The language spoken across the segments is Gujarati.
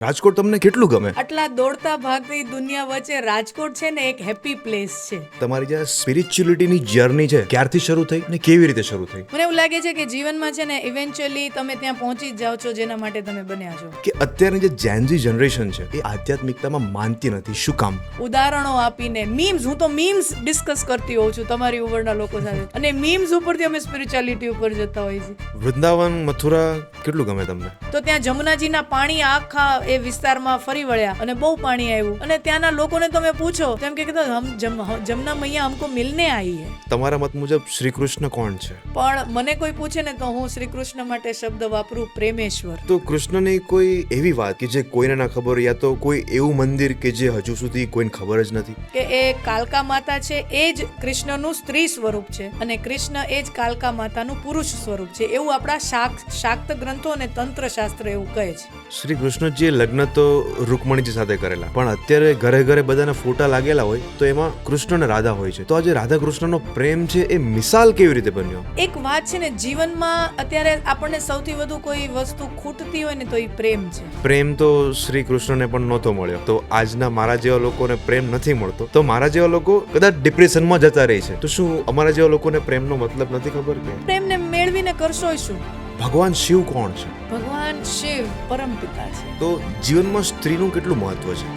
રાજકોટ તમને કેટલું ગમે? આટલા દોડતા ભાગતી દુનિયા વચ્ચે રાજકોટ છે ને એક હેપી પ્લેસ છે. તમારી જે સ્પિરિચ્યુઅલિટીની જર્ની છે ક્યારથી શરૂ થઈ ને કેવી રીતે શરૂ થઈ? મને એવું લાગે છે કે જીવનમાં છે ને ઇવેન્ચ્યુઅલી તમે ત્યાં પહોંચી જ જાઓ છો જેના માટે તમે બન્યા છો. કે અત્યારની જે જેનઝી જનરેશન છે એ આધ્યાત્મિકતામાં માનતી નથી. શું કામ? ઉદાહરણો આપીને મીમ્સ, હું તો મીમ્સ ડિસ્કસ કરતી હોઉં છું તમારી ઉંમરના લોકો સાથે, અને મીમ્સ ઉપરથી અમે સ્પિરિચ્યુઅલિટી ઉપર જતા હોઈએ છીએ. વૃંદાવન, મથુરા કેટલું ગમે તમને? તો ત્યાં જમુનાજીના પાણી આખા એ વિસ્તારમાં ફરી વળ્યા અને બહુ પાણી આવ્યું, અને ત્યાંના લોકોને તમે પૂછો તેમ કે જમના મૈયા હમકો મિલને આવી હે. તમારા મત મુજબ શ્રી કૃષ્ણ કોણ છે? પણ મને કોઈ પૂછે ને તો હું શ્રી કૃષ્ણ માટે શબ્દ વાપરું પ્રેમેશ્વર. તો કૃષ્ણની કોઈ એવી વાત કે જે કોઈને ના ખબર હોય, યા તો કોઈ એવું મંદિર કે જે હજુ સુધી કોઈને ખબર જ નથી? કે એ કાલકા માતા છે, એ જ કૃષ્ણનું સ્ત્રી સ્વરૂપ છે, અને કૃષ્ણ એ જ કાલકા માતાનું પુરુષ સ્વરૂપ છે, એવું આપણા શાક્ત ગ્રંથો અને તંત્ર શાસ્ત્ર એવું કહે છે. શ્રી કૃષ્ણજીએ લગ્ન તો રૂકમણીજી સાથે કરેલા, પણ અત્યારે ઘરે ઘરે બધાના ફોટા લાગેલા હોય તો એમાં કૃષ્ણ અને રાધા હોય છે. તો આ જે રાધા કૃષ્ણનો પ્રેમ છે એ મિસાલ કેવી રીતે બન્યો? એક વાત છે ને, જીવનમાં અત્યારે આપણને સૌથી વધુ કોઈ વસ્તુ ખૂટતી હોય ને તો એ પ્રેમ છે. પ્રેમ તો શ્રી કૃષ્ણને પણ નહોતો મળ્યો, તો આજના મારા જેવા લોકોને પ્રેમ નથી મળતો, તો મારા જેવા લોકો કદાચ ડિપ્રેશનમાં જતા રહે છે. તો શું અમારા જેવા લોકોને પ્રેમનો મતલબ નથી ખબર કે? પ્રેમને મેળવીને કરશો શું? ભગવાન શિવ કોણ છે? ભગવાન શિવ પરમપિતા છે. તો જીવનમાં સ્ત્રીનું કેટલું મહત્વ છે?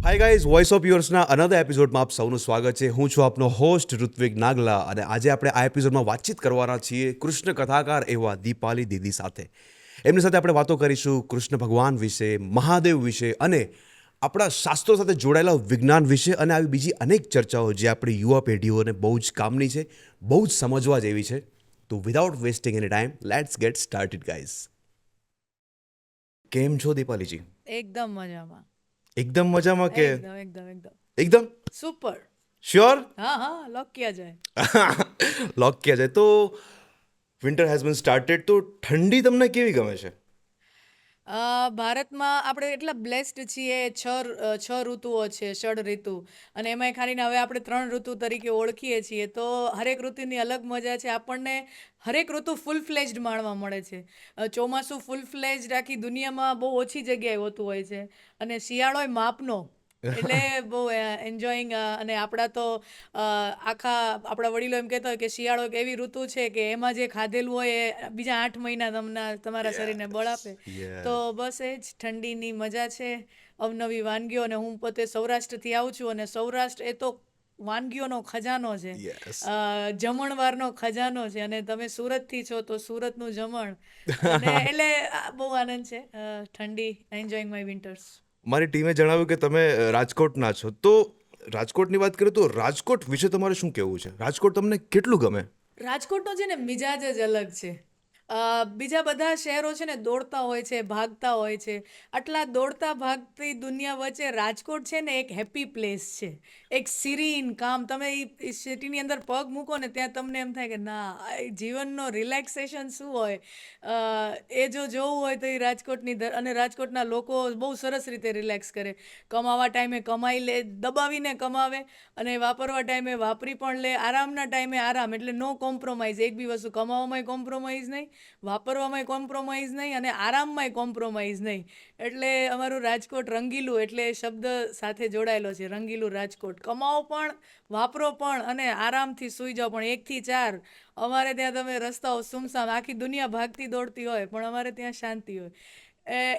હાય ગાઈઝ, વોઇસ ઓફ યોર્સના અનધર એપિસોડમાં આપ સૌનું સ્વાગત છે. હું છું આપનો હોસ્ટ ઋત્વિક નાગલા, અને આજે આપણે આ એપિસોડમાં વાતચીત કરવાના છીએ કૃષ્ણ કથાકાર એવા દીપાલી દીદી સાથે. એમની સાથે આપણે વાતો કરીશું કૃષ્ણ ભગવાન વિશે, મહાદેવ વિશે, અને આપણા શાસ્ત્રો સાથે જોડાયેલા વિજ્ઞાન વિશે, અને આવી બીજી અનેક ચર્ચાઓ જે આપણી યુવા પેઢીઓને બહુ જ કામની છે, બહુ જ સમજવા જેવી છે. તો without wasting any time, let's gate started guys. કેમ છો દીપાલીજી? એકદમ મજામાં. એકદમ મજામાં કે એકદમ એકદમ સુપર. શ્યોર? હા, લોક કિયા જાય. લોક કિયા જાય. તો વિન્ટર હેઝ બીન સ્ટાર્ટેડ, તો ઠંડી તમને કેવી ગમે છે? ભારતમાં આપણે એટલા બ્લેસ્ડ છીએ, છ ઋતુઓ છે, ષડ ઋતુ, અને એમાંય ખાલીને હવે આપણે 3 ઋતુ તરીકે ઓળખીએ છીએ. તો હરેક ઋતુની અલગ મજા છે. આપણને હરેક ઋતુ ફૂલ ફ્લેજ્ડ માણવા મળે છે. ચોમાસું ફૂલ ફ્લેજ્ડ આખી દુનિયામાં બહુ ઓછી જગ્યાએ હોતું હોય છે, અને શિયાળોય માપનો, એટલે બહુ એન્જોયિંગ. અને આપણા તો આખા આપણા વડીલો એમ કહેતા હોય કે શિયાળો એક એવી ઋતુ છે કે એમાં જે ખાધેલું હોય એ બીજા 8 મહિના તમારા શરીરને બળ આપે. તો બસ એ જ ઠંડીની મજા છે, અવનવી વાનગીઓ. અને હું પોતે સૌરાષ્ટ્રથી આવું છું, અને સૌરાષ્ટ્ર એ તો વાનગીઓનો ખજાનો છે, જમણવારનો ખજાનો છે, અને તમે સુરતથી છો તો સુરતનું જમણ, અને એટલે બહુ આનંદ છે. ઠંડી, એન્જોયિંગ માય વિન્ટર્સ. મારી ટીમે જણાવ્યું કે તમે રાજકોટના છો, તો રાજકોટની વાત કરીએ તો રાજકોટ વિશે તમારે શું કહેવું છે? રાજકોટ તમને કેટલું ગમે? રાજકોટનો છે ને મિજાજ જ અલગ છે. બીજા બધા શહેરો છે ને દોડતા હોય છે, ભાગતા હોય છે. આટલા દોડતા ભાગતી દુનિયા વચ્ચે રાજકોટ છે ને એક હેપી પ્લેસ છે, એક સિરીન કામ. તમે એ સિટીની અંદર પગ મૂકો ને ત્યાં તમને એમ થાય કે ના, જીવનનો રિલેક્સેશન શું હોય, એ જો જોવું હોય તો એ રાજકોટની અને રાજકોટના લોકો બહુ સરસ રીતે રિલેક્સ કરે. કમાવા ટાઈમે કમાઈ લે, દબાવીને કમાવે, અને વાપરવા ટાઈમે વાપરી પણ લે. આરામના ટાઈમે આરામ, એટલે નો કોમ્પ્રોમાઇઝ. એક બી વસ્તુ કમાવામાં કોમ્પ્રોમાઇઝ નહીં, વાપરવામાં કોમ્પ્રોમાઇઝ નહીં, અને આરામમાંય કોમ્પ્રોમાઇઝ નહીં. એટલે અમારું રાજકોટ રંગીલું, એટલે શબ્દ સાથે જોડાયેલો છે, રંગીલું રાજકોટ. કમાઓ પણ, વાપરો પણ, અને આરામથી સૂઈ જાઓ પણ. 1 થી 4 અમારે ત્યાં તમે રસ્તાઓ સુમસામ, આખી દુનિયા ભાગતી દોડતી હોય, પણ અમારે ત્યાં શાંતિ હોય.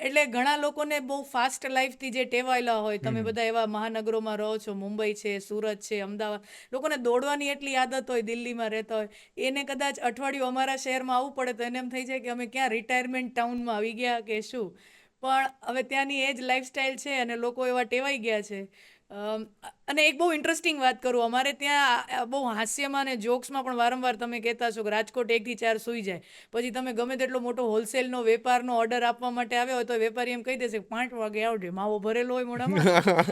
એટલે ઘણા લોકોને બહુ ફાસ્ટ લાઈફથી જે ટેવાયેલા હોય, તમે બધા એવા મહાનગરોમાં રહો છો, મુંબઈ છે, સુરત છે, અમદાવાદ, લોકોને દોડવાની એટલી આદત હોય, દિલ્હીમાં રહેતા હોય, એને કદાચ અઠવાડિયું અમારા શહેરમાં આવવું પડે તો એને એમ થઈ જાય કે અમે ક્યાં રિટાયરમેન્ટ ટાઉનમાં આવી ગયા કે શું. પણ હવે ત્યાંની એ જ લાઈફસ્ટાઈલ છે, અને લોકો એવા ટેવાઈ ગયા છે. અને એક બહુ ઇન્ટરેસ્ટિંગ વાત કરું, અમારે ત્યાં બહુ હાસ્યમાં અને જોક્સમાં પણ વારંવાર તમે કહેતા છો કે રાજકોટ 1 થી 4 સૂઈ જાય. પછી તમે ગમે તેટલો મોટો હોલસેલનો વેપારનો ઓર્ડર આપવા માટે આવ્યો હોય તો વેપારી એમ કહી દેશે 5 વાગે આવજે, માવો ભરેલો હોય મોઢામાં,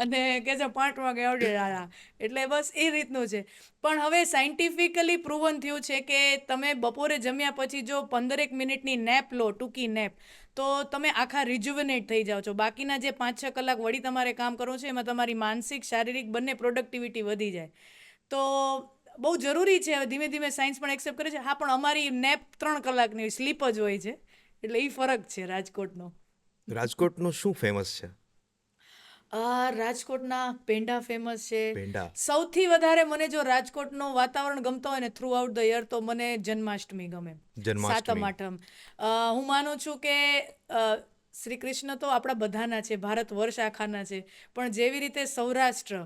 અને કહે છે 5 વાગે આવજે દાદા. એટલે બસ એ રીતનું છે. પણ હવે સાયન્ટિફિકલી પ્રૂવન થયું છે કે તમે બપોરે જમ્યા પછી જો 15 મિનિટની નેપ લો, ટૂંકી નેપ, તો તમે આખા રિજુવિનેટ થઈ જાઓ છો. બાકીના જે 5-6 કલાક વળી તમારે કામ કરવું છે, એમાં તમારી માનસિક, શારીરિક બંને પ્રોડક્ટિવિટી વધી જાય. તો બહુ જરૂરી છે. હવે ધીમે ધીમે સાયન્સ પણ એક્સેપ્ટ કરે છે. હા, પણ અમારી નેપ 3 કલાકની સ્લીપ જ હોય છે, એટલે એ ફરક છે રાજકોટનો. રાજકોટનું શું ફેમસ છે? રાજકોટના પેંડા ફેમસ છે. પેંડા. સૌથી વધારે મને જો રાજકોટનું વાતાવરણ ગમતો હોય ને થ્રુ આઉટ ધ યર તો મને જન્માષ્ટમી ગમે. સાતમ જન્માષ્ટમી. આઠમ. હું માનું છું કે શ્રી કૃષ્ણ તો આપણા બધાના છે, ભારત વર્ષ આખાના છે, પણ જેવી રીતે સૌરાષ્ટ્ર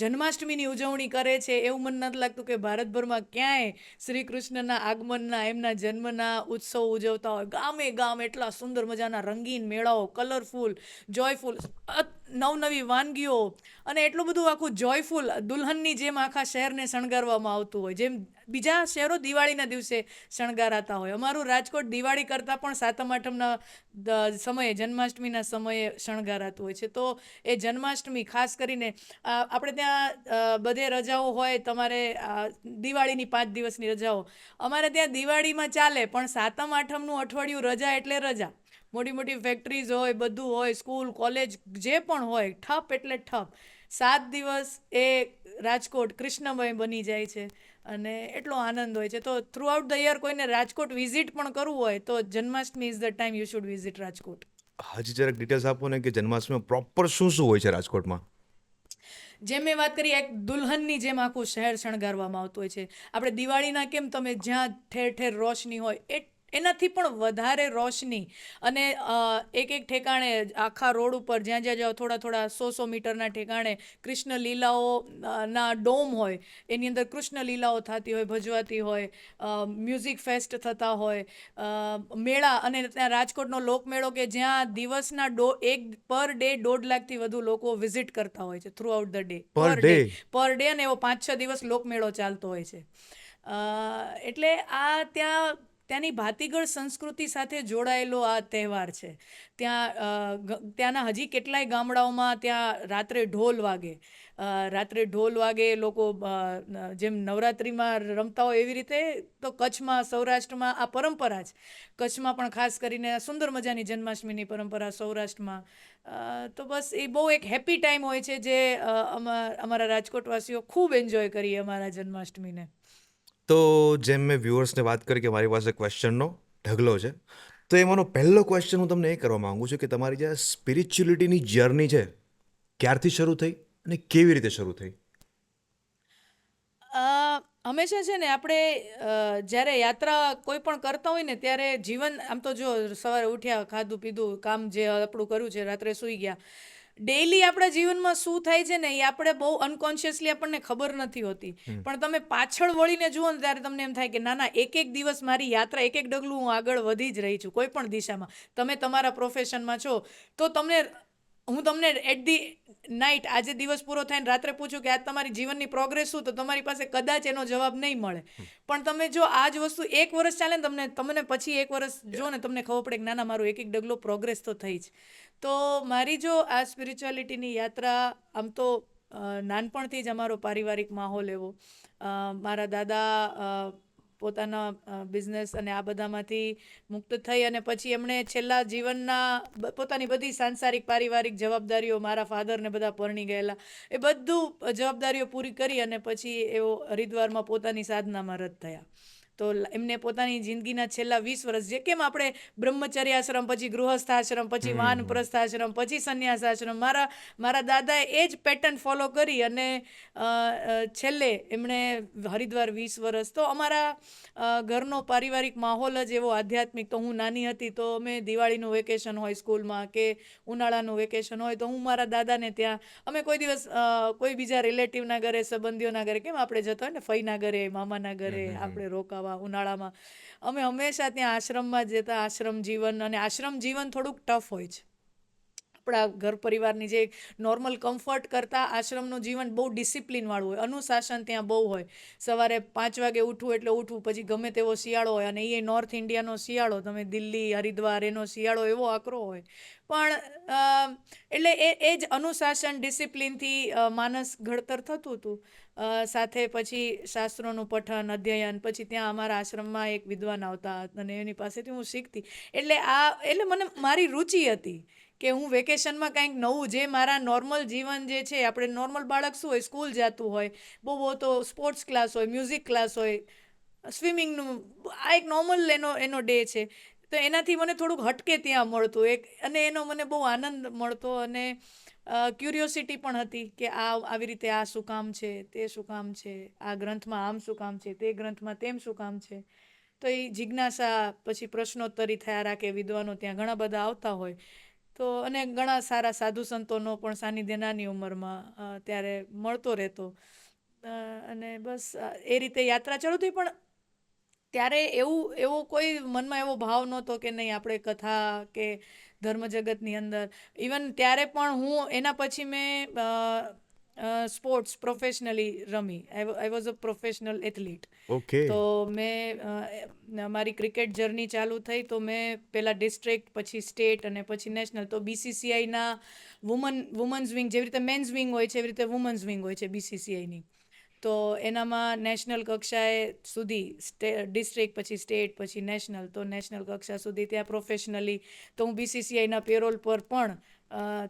જન્માષ્ટમીની ઉજવણી કરે છે એવું મને નથી લાગતું કે ભારતભરમાં ક્યાંય શ્રી કૃષ્ણના આગમનના, એમના જન્મના ઉત્સવ ઉજવતા હોય. ગામે ગામ એટલા સુંદર મજાના રંગીન મેળાઓ, કલરફુલ, જોયફુલ, નવનવી વાનગીઓ અને એટલું બધું આખું જોયફુલ, દુલ્હનની જેમ આખા શહેરને શણગારવામાં આવતું હોય, જેમ બીજા શહેરો દિવાળીના દિવસે શણગારાતા હોય. અમારું રાજકોટ દિવાળી કરતાં પણ સાતમ આઠમના સમયે, જન્માષ્ટમીના સમયે શણગારાતું હોય છે. તો એ જન્માષ્ટમી ખાસ કરીને આપણે ત્યાં બધે રજાઓ હોય, તમારે દિવાળીની 5 દિવસની રજાઓ, અમારે ત્યાં દિવાળીમાં ચાલે, પણ સાતમ આઠમનું અઠવાડિયું રજા એટલે રજા. મોટી મોટી ફેક્ટરીઝ હોય, બધું હોય, સ્કૂલ કોલેજ જે પણ હોય, ઠપ એટલે ઠપ. 7 દિવસ એ રાજકોટ કૃષ્ણમય બની જાય છે અને એટલો આનંદ હોય છે. તો થ્રુ આઉટ ધ યર કોઈને રાજકોટ વિઝિટ પણ કરવું હોય તો Janmashtami is the time you should visit Rajkot. હજી જરાક ડિટેલ્સ આપો ને કે જન્માષ્ટમીમાં પ્રોપર શું શું હોય છે રાજકોટમાં? જેમ મેં વાત કરી, એક દુલ્હનની જેમ આખું શહેર શણગારવામાં આવતું હોય છે. આપણે દિવાળીના કેમ તમે જ્યાં ઠેર ઠેર રોશની હોય, એનાથી પણ વધારે રોશની અને એક એક ઠેકાણે આખા રોડ ઉપર જ્યાં જ્યાં જાઓ, થોડા થોડા 100 મીટરના ઠેકાણે કૃષ્ણ લીલાઓ ના ડોમ હોય, એની અંદર કૃષ્ણ લીલાઓ થતી હોય, ભજવાતી હોય, મ્યુઝિક ફેસ્ટ થતા હોય, મેળા. અને ત્યાં રાજકોટનો લોકમેળો કે જ્યાં દિવસના પર ડે 1.5 લાખથી વધુ લોકો વિઝિટ કરતા હોય છે through out the day. Per day? Per day, અને એવો 5-6 દિવસ લોકમેળો ચાલતો હોય છે. એટલે ત્યાંની ભાતીગળ સંસ્કૃતિ સાથે જોડાયેલો આ તહેવાર છે. ત્યાંના હજી કેટલાય ગામડાઓમાં ત્યાં રાત્રે ઢોલ વાગે, લોકો જેમ નવરાત્રિમાં રમતા હોય એવી રીતે. તો કચ્છમાં, સૌરાષ્ટ્રમાં આ પરંપરા છે. કચ્છમાં પણ ખાસ કરીને સુંદર મજાની જન્માષ્ટમીની પરંપરા સૌરાષ્ટ્રમાં. તો બસ એ બહુ એક હેપી ટાઈમ હોય છે જે અમારા રાજકોટવાસીઓ ખૂબ એન્જોય કરીએ અમારા જન્માષ્ટમીને. તો જેમ મેં વ્યુઅર્સને વાત કરી કે મારી પાસે ક્વેશ્ચનનો ઢગલો છે, તો એમાંનો પહેલો ક્વેશ્ચન હું તમને એ કરવા માંગુ છું કે તમારી જે સ્પિરિચ્યુઅલિટીની જર્ની છે, ક્યારથી શરૂ થઈ અને કેવી રીતે શરૂ થઈ? હંમેશા છે ને આપણે જ્યારે યાત્રા કોઈ પણ કરતા હોય ને ત્યારે જીવન આમ તો જો સવારે ઉઠ્યા, ખાધું પીધું, કામ જે આપણું કર્યું છે, રાત્રે સૂઈ ગયા, ડેઈલી આપણા જીવનમાં શું થાય છે ને એ આપણે બહુ અનકોન્શિયસલી આપણને ખબર નથી હોતી. પણ તમે પાછળ વળીને જુઓ ને ત્યારે તમને એમ થાય કે ના, એક દિવસ મારી યાત્રા, એક ડગલું હું આગળ વધી જ રહી છું કોઈ પણ દિશામાં. તમે તમારા પ્રોફેશનમાં છો તો હું તમને એટ ધી નાઇટ, આજે દિવસ પૂરો થાય ને રાત્રે પૂછું કે આજ તમારી જીવનની પ્રોગ્રેસ શું, તો તમારી પાસે કદાચ એનો જવાબ નહીં મળે. પણ તમે જો આ જ વસ્તુ 1 વર્ષ ચાલે ને, તમને પછી 1 વર્ષ જો ને તમને ખબર પડે કે ના, મારું એક ડગલો પ્રોગ્રેસ તો થઈ જ. તો મારી જો આ સ્પિરિચ્યુઆલિટીની યાત્રા, આમ તો નાનપણથી જ અમારો પારિવારિક માહોલ એવો. મારા દાદા પોતાના બિઝનેસ અને આ બધામાંથી મુક્ત થઈ અને પછી એમણે છેલ્લા જીવનના પોતાની બધી સાંસારિક પારિવારિક જવાબદારીઓ, મારા ફાધરને બધા પરણી ગયેલા, એ બધું જવાબદારીઓ પૂરી કરી અને પછી એઓ હરિદ્વારમાં પોતાની સાધનામાં રત થયા. તો એમને પોતાની જિંદગીના છેલ્લા 20 વર્ષ, જે કેમ આપણે બ્રહ્મચર્યાશ્રમ, પછી ગૃહસ્થાશ્રમ, પછી વાનપ્રસ્થાશ્રમ, પછી સંન્યાસાશ્રમ, મારા દાદાએ એ જ પેટર્ન ફોલો કરી અને છેલ્લે એમણે હરિદ્વાર 20 વર્ષ. તો અમારા ઘરનો પારિવારિક માહોલ જ એવો આધ્યાત્મિક. તો હું નાની હતી તો અમે દિવાળીનું વેકેશન હોય સ્કૂલમાં કે ઉનાળાનું વેકેશન હોય તો હું મારા દાદાને ત્યાં, અમે કોઈ દિવસ કોઈ બીજા રિલેટિવના ઘરે, સંબંધીઓના ઘરે, કેમ આપણે જતા હોય ને ફઈના ઘરે, મામાના ઘરે આપણે રોકાવા ઉનાળામાં, અમે હંમેશા ત્યાં આશ્રમમાં જ જતા. આશ્રમ જીવન, અને આશ્રમ જીવન થોડુંક ટફ હોય છે. આપણા ઘર પરિવારની જે નોર્મલ કમ્ફર્ટ કરતાં આશ્રમનું જીવન બહુ ડિસિપ્લિનવાળું હોય, અનુશાસન ત્યાં બહુ હોય. સવારે 5 વાગે ઉઠવું એટલે ઉઠવું, પછી ગમે તેવો શિયાળો હોય, અને એ નોર્થ ઇન્ડિયાનો શિયાળો, તમે દિલ્હી, હરિદ્વાર, એનો શિયાળો એવો આકરો હોય. પણ એટલે એ જ અનુશાસન, ડિસિપ્લિનથી માનસ ઘડતર થતું હતું. સાથે પછી શાસ્ત્રોનું પઠન, અધ્યયન, પછી ત્યાં અમારા આશ્રમમાં એક વિદ્વાન આવતા અને એની પાસેથી હું શીખતી. એટલે મને મારી રુચિ હતી કે હું વેકેશનમાં કંઈક નવું, જે મારા નોર્મલ જીવન જે છે, આપણે નોર્મલ બાળક શું હોય, સ્કૂલ જતું હોય, બહુ તો સ્પોર્ટ્સ ક્લાસ હોય, મ્યુઝિક ક્લાસ હોય, સ્વિમિંગનું, આ એક નોર્મલ એનો ડે છે. તો એનાથી મને થોડુંક હટકે ત્યાં મળતું અને એનો મને બહુ આનંદ મળતો અને ક્યુરિયોસિટી પણ હતી કે આવી રીતે આ શું કામ છે, તે શું કામ છે, આ ગ્રંથમાં આમ શું કામ છે, તે ગ્રંથમાં તેમ શું કામ છે. તો એ જિજ્ઞાસા પછી પ્રશ્નોત્તરી થયા રાખે, વિદ્વાનો ત્યાં ઘણા બધા આવતા હોય તો, અને ઘણા સારા સાધુ સંતોનો પણ સાનિધ્ય નાની ઉંમરમાં ત્યારે મળતો રહેતો. અને બસ એ રીતે યાત્રા ચાલુ થઈ. પણ ત્યારે એવો કોઈ મનમાં એવો ભાવ નહોતો કે નહીં આપણે કથા કે ધર્મ જગતની અંદર. ઇવન ત્યારે પણ હું એના પછી મેં sports professionally rummy. I was a professional athlete. Okay. તો મેં મારી ક્રિકેટ જર્ની ચાલુ થઈ તો મેં પહેલાં ડિસ્ટ્રિક્ટ, પછી સ્ટેટ અને પછી નેશનલ. તો BCCIના વુમન્સ વિંગ, જેવી રીતે મેન્સ વિંગ હોય છે એવી રીતે વુમન્સ વિંગ હોય છે BCCIની. તો એનામાં નેશનલ કક્ષાએ સુધી ડિસ્ટ્રિક્ટ, પછી સ્ટેટ, પછી નેશનલ. તો નેશનલ કક્ષા સુધી ત્યાં પ્રોફેશનલી તો હું BCCIના પેરોલ પર પણ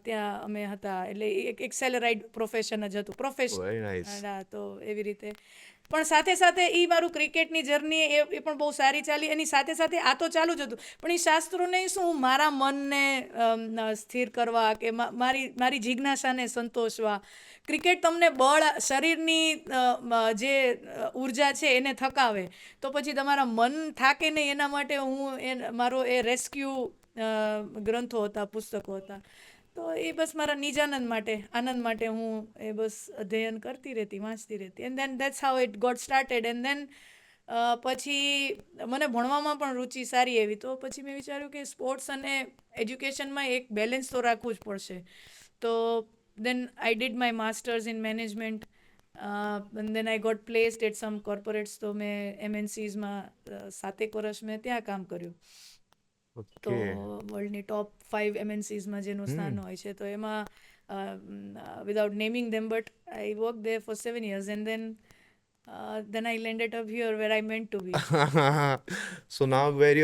ત્યાં અમે હતા. એટલે એક સેલેરાઇડ પ્રોફેશન જ હતું. Very nice. તો એવી રીતે પણ સાથે સાથે એ મારું ક્રિકેટની જર્ની એ પણ બહુ સારી ચાલી. એની સાથે સાથે આ તો ચાલુ જ હતું, પણ એ શાસ્ત્રોને શું મારા મનને સ્થિર કરવા કે મારી જિજ્ઞાસાને સંતોષવા. ક્રિકેટ તમને બળ, શરીરની જે ઉર્જા છે એને થકાવે, તો પછી તમારા મન થાકે નહીં એના માટે હું મારો એ રેસ્ક્યુ ગ્રંથો હતા, પુસ્તકો હતા. તો એ બસ મારા નિજાનંદ માટે, આનંદ માટે હું એ બસ અધ્યયન કરતી રહેતી, વાંચતી રહેતી. And then that's how it got started. And then પછી મને ભણવામાં પણ રુચિ સારી એવી. તો પછી મેં વિચાર્યું કે સ્પોર્ટ્સ અને એજ્યુકેશનમાં એક બેલેન્સ તો રાખવું જ પડશે. તો then I did my masters in management. And then I got placed at some corporates. તો મેં MNCsમાં 7 વર્ષ મેં ત્યાં કામ કર્યું. તો વર્લ્ડની ટોપ 5 MNCsમાં જેનું સ્થાન હોય છે, તો એમાં without naming them, but I worked there for 7 years, and then I landed up here where I meant to be. So now where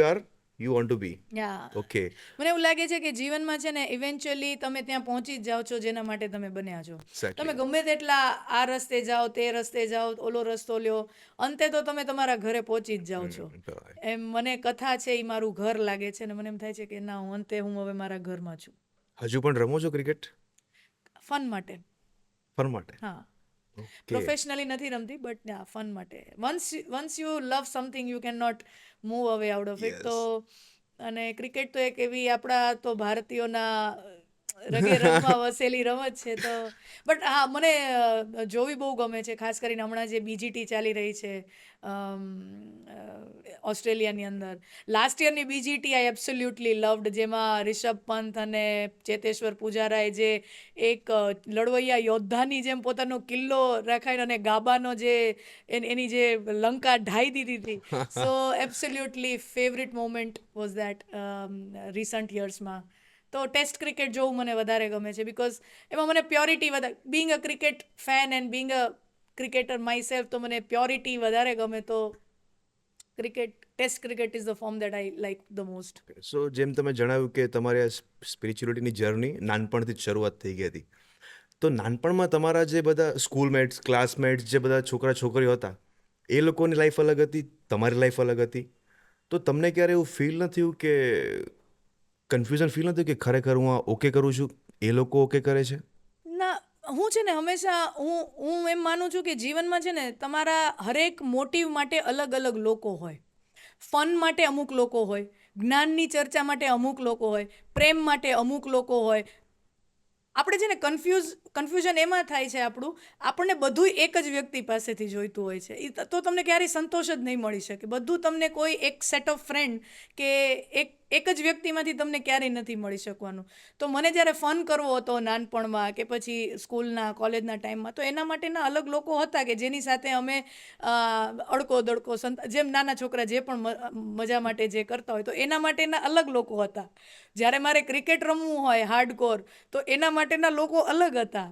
you want to be. Yeah. Okay. મને એવું લાગે છે કે જીવનમાં છે ને ઇવેન્ચ્યુઅલી તમે ત્યાં પહોંચી જ જાઓ છો જેના માટે તમે બન્યા છો. Exactly. તમે ગમે તેટલા આ રસ્તે જાઓ, તે રસ્તે જાઓ, ઓલો રસ્તો લ્યો, અંતે તો તમે તમારા ઘરે પહોંચી જ જાઓ છો. એમ મને કથા છે એ મારું ઘર લાગે છે ને મને એમ થાય છે કે ના, અંતે હું હવે મારા ઘરમાં છું. હજુ પણ રમો છો ક્રિકેટ? ફન માટે. ફન માટે? હા. Okay. પ્રોફેશનલી નથી રમતી, બટ yeah, ફન માટે. Once you love something you can not move away out of it. તો અને ક્રિકેટ તો એક એવી આપણા તો ભારતીયોના રગે રગમાં વસેલી રમત છે. તો બટ હા, મને જોવી બહુ ગમે છે. ખાસ કરીને હમણાં જે BGT ચાલી રહી છે ઓસ્ટ્રેલિયાની અંદર. લાસ્ટ યરની BGT આઈ એબ્સોલ્યુટલી લવડ, જેમાં રિષભ પંત અને ચેતેશ્વર પૂજારાએ જે એક લડવૈયા યોદ્ધાની જેમ પોતાનો કિલ્લો રાખાય અને ગાબાનો જે એની જે લંકા ઢાઈ દીધી હતી. So absolutely favourite moment was that recent યર્સમાં. તો ટેસ્ટ ક્રિકેટ જોવું મને વધારે ગમે છે, બિકોઝ એમાં મને પ્યોરિટી વધારે, being a cricket fan and being a cricketer myself, તો મને પ્યોરિટી વધારે ગમે. તો test cricket is the form that I like the most. So જેમ તમે જણાવ્યું કે તમારી આ સ્પિરિચ્યુઅલિટીની જર્ની નાનપણથી જ શરૂઆત થઈ ગઈ હતી, તો નાનપણમાં તમારા જે બધા સ્કૂલમેટ્સ, ક્લાસમેટ્સ, જે બધા છોકરા છોકરીઓ હતા, એ લોકોની લાઈફ અલગ હતી, તમારી લાઈફ અલગ હતી. તો તમને ક્યારે એવું ફીલ ન થયું કે કન્ફ્યુઝન ફીલ ન થયું કે ખરેખર હું આ ઓકે કરું છું, એ લોકો ઓકે કરે છે? ના, હું છે ને હંમેશા હું એમ માનું છું કે જીવનમાં છે ને તમારા હરેક મોટિવ માટે અલગ અલગ લોકો હોય. ફન માટે અમુક લોકો હોય, જ્ઞાનની ચર્ચા માટે અમુક લોકો હોય, પ્રેમ માટે અમુક લોકો હોય. આપણે છે ને કન્ફ્યુઝન એમાં થાય છે આપણને બધું એક જ વ્યક્તિ પાસેથી જોઈતું હોય છે. તો તમને ક્યારેય સંતોષ જ નહીં મળી શકે. બધું તમને કોઈ એક સેટ ઓફ ફ્રેન્ડ કે એક જ વ્યક્તિમાંથી તમને ક્યારેય નથી મળી શકવાનું. તો મને જ્યારે ફન કરવો હતો નાનપણમાં કે પછી સ્કૂલના, કોલેજના ટાઈમમાં, તો એના માટેના અલગ લોકો હતા કે જેની સાથે અમે અડકો દડકો જેમ નાના છોકરા જે પણ મજા માટે જે કરતા હોય, તો એના માટેના અલગ લોકો હતા. જ્યારે મારે ક્રિકેટ રમવું હોય હાર્ડકોર, તો એના માટેના લોકો અલગ હતા.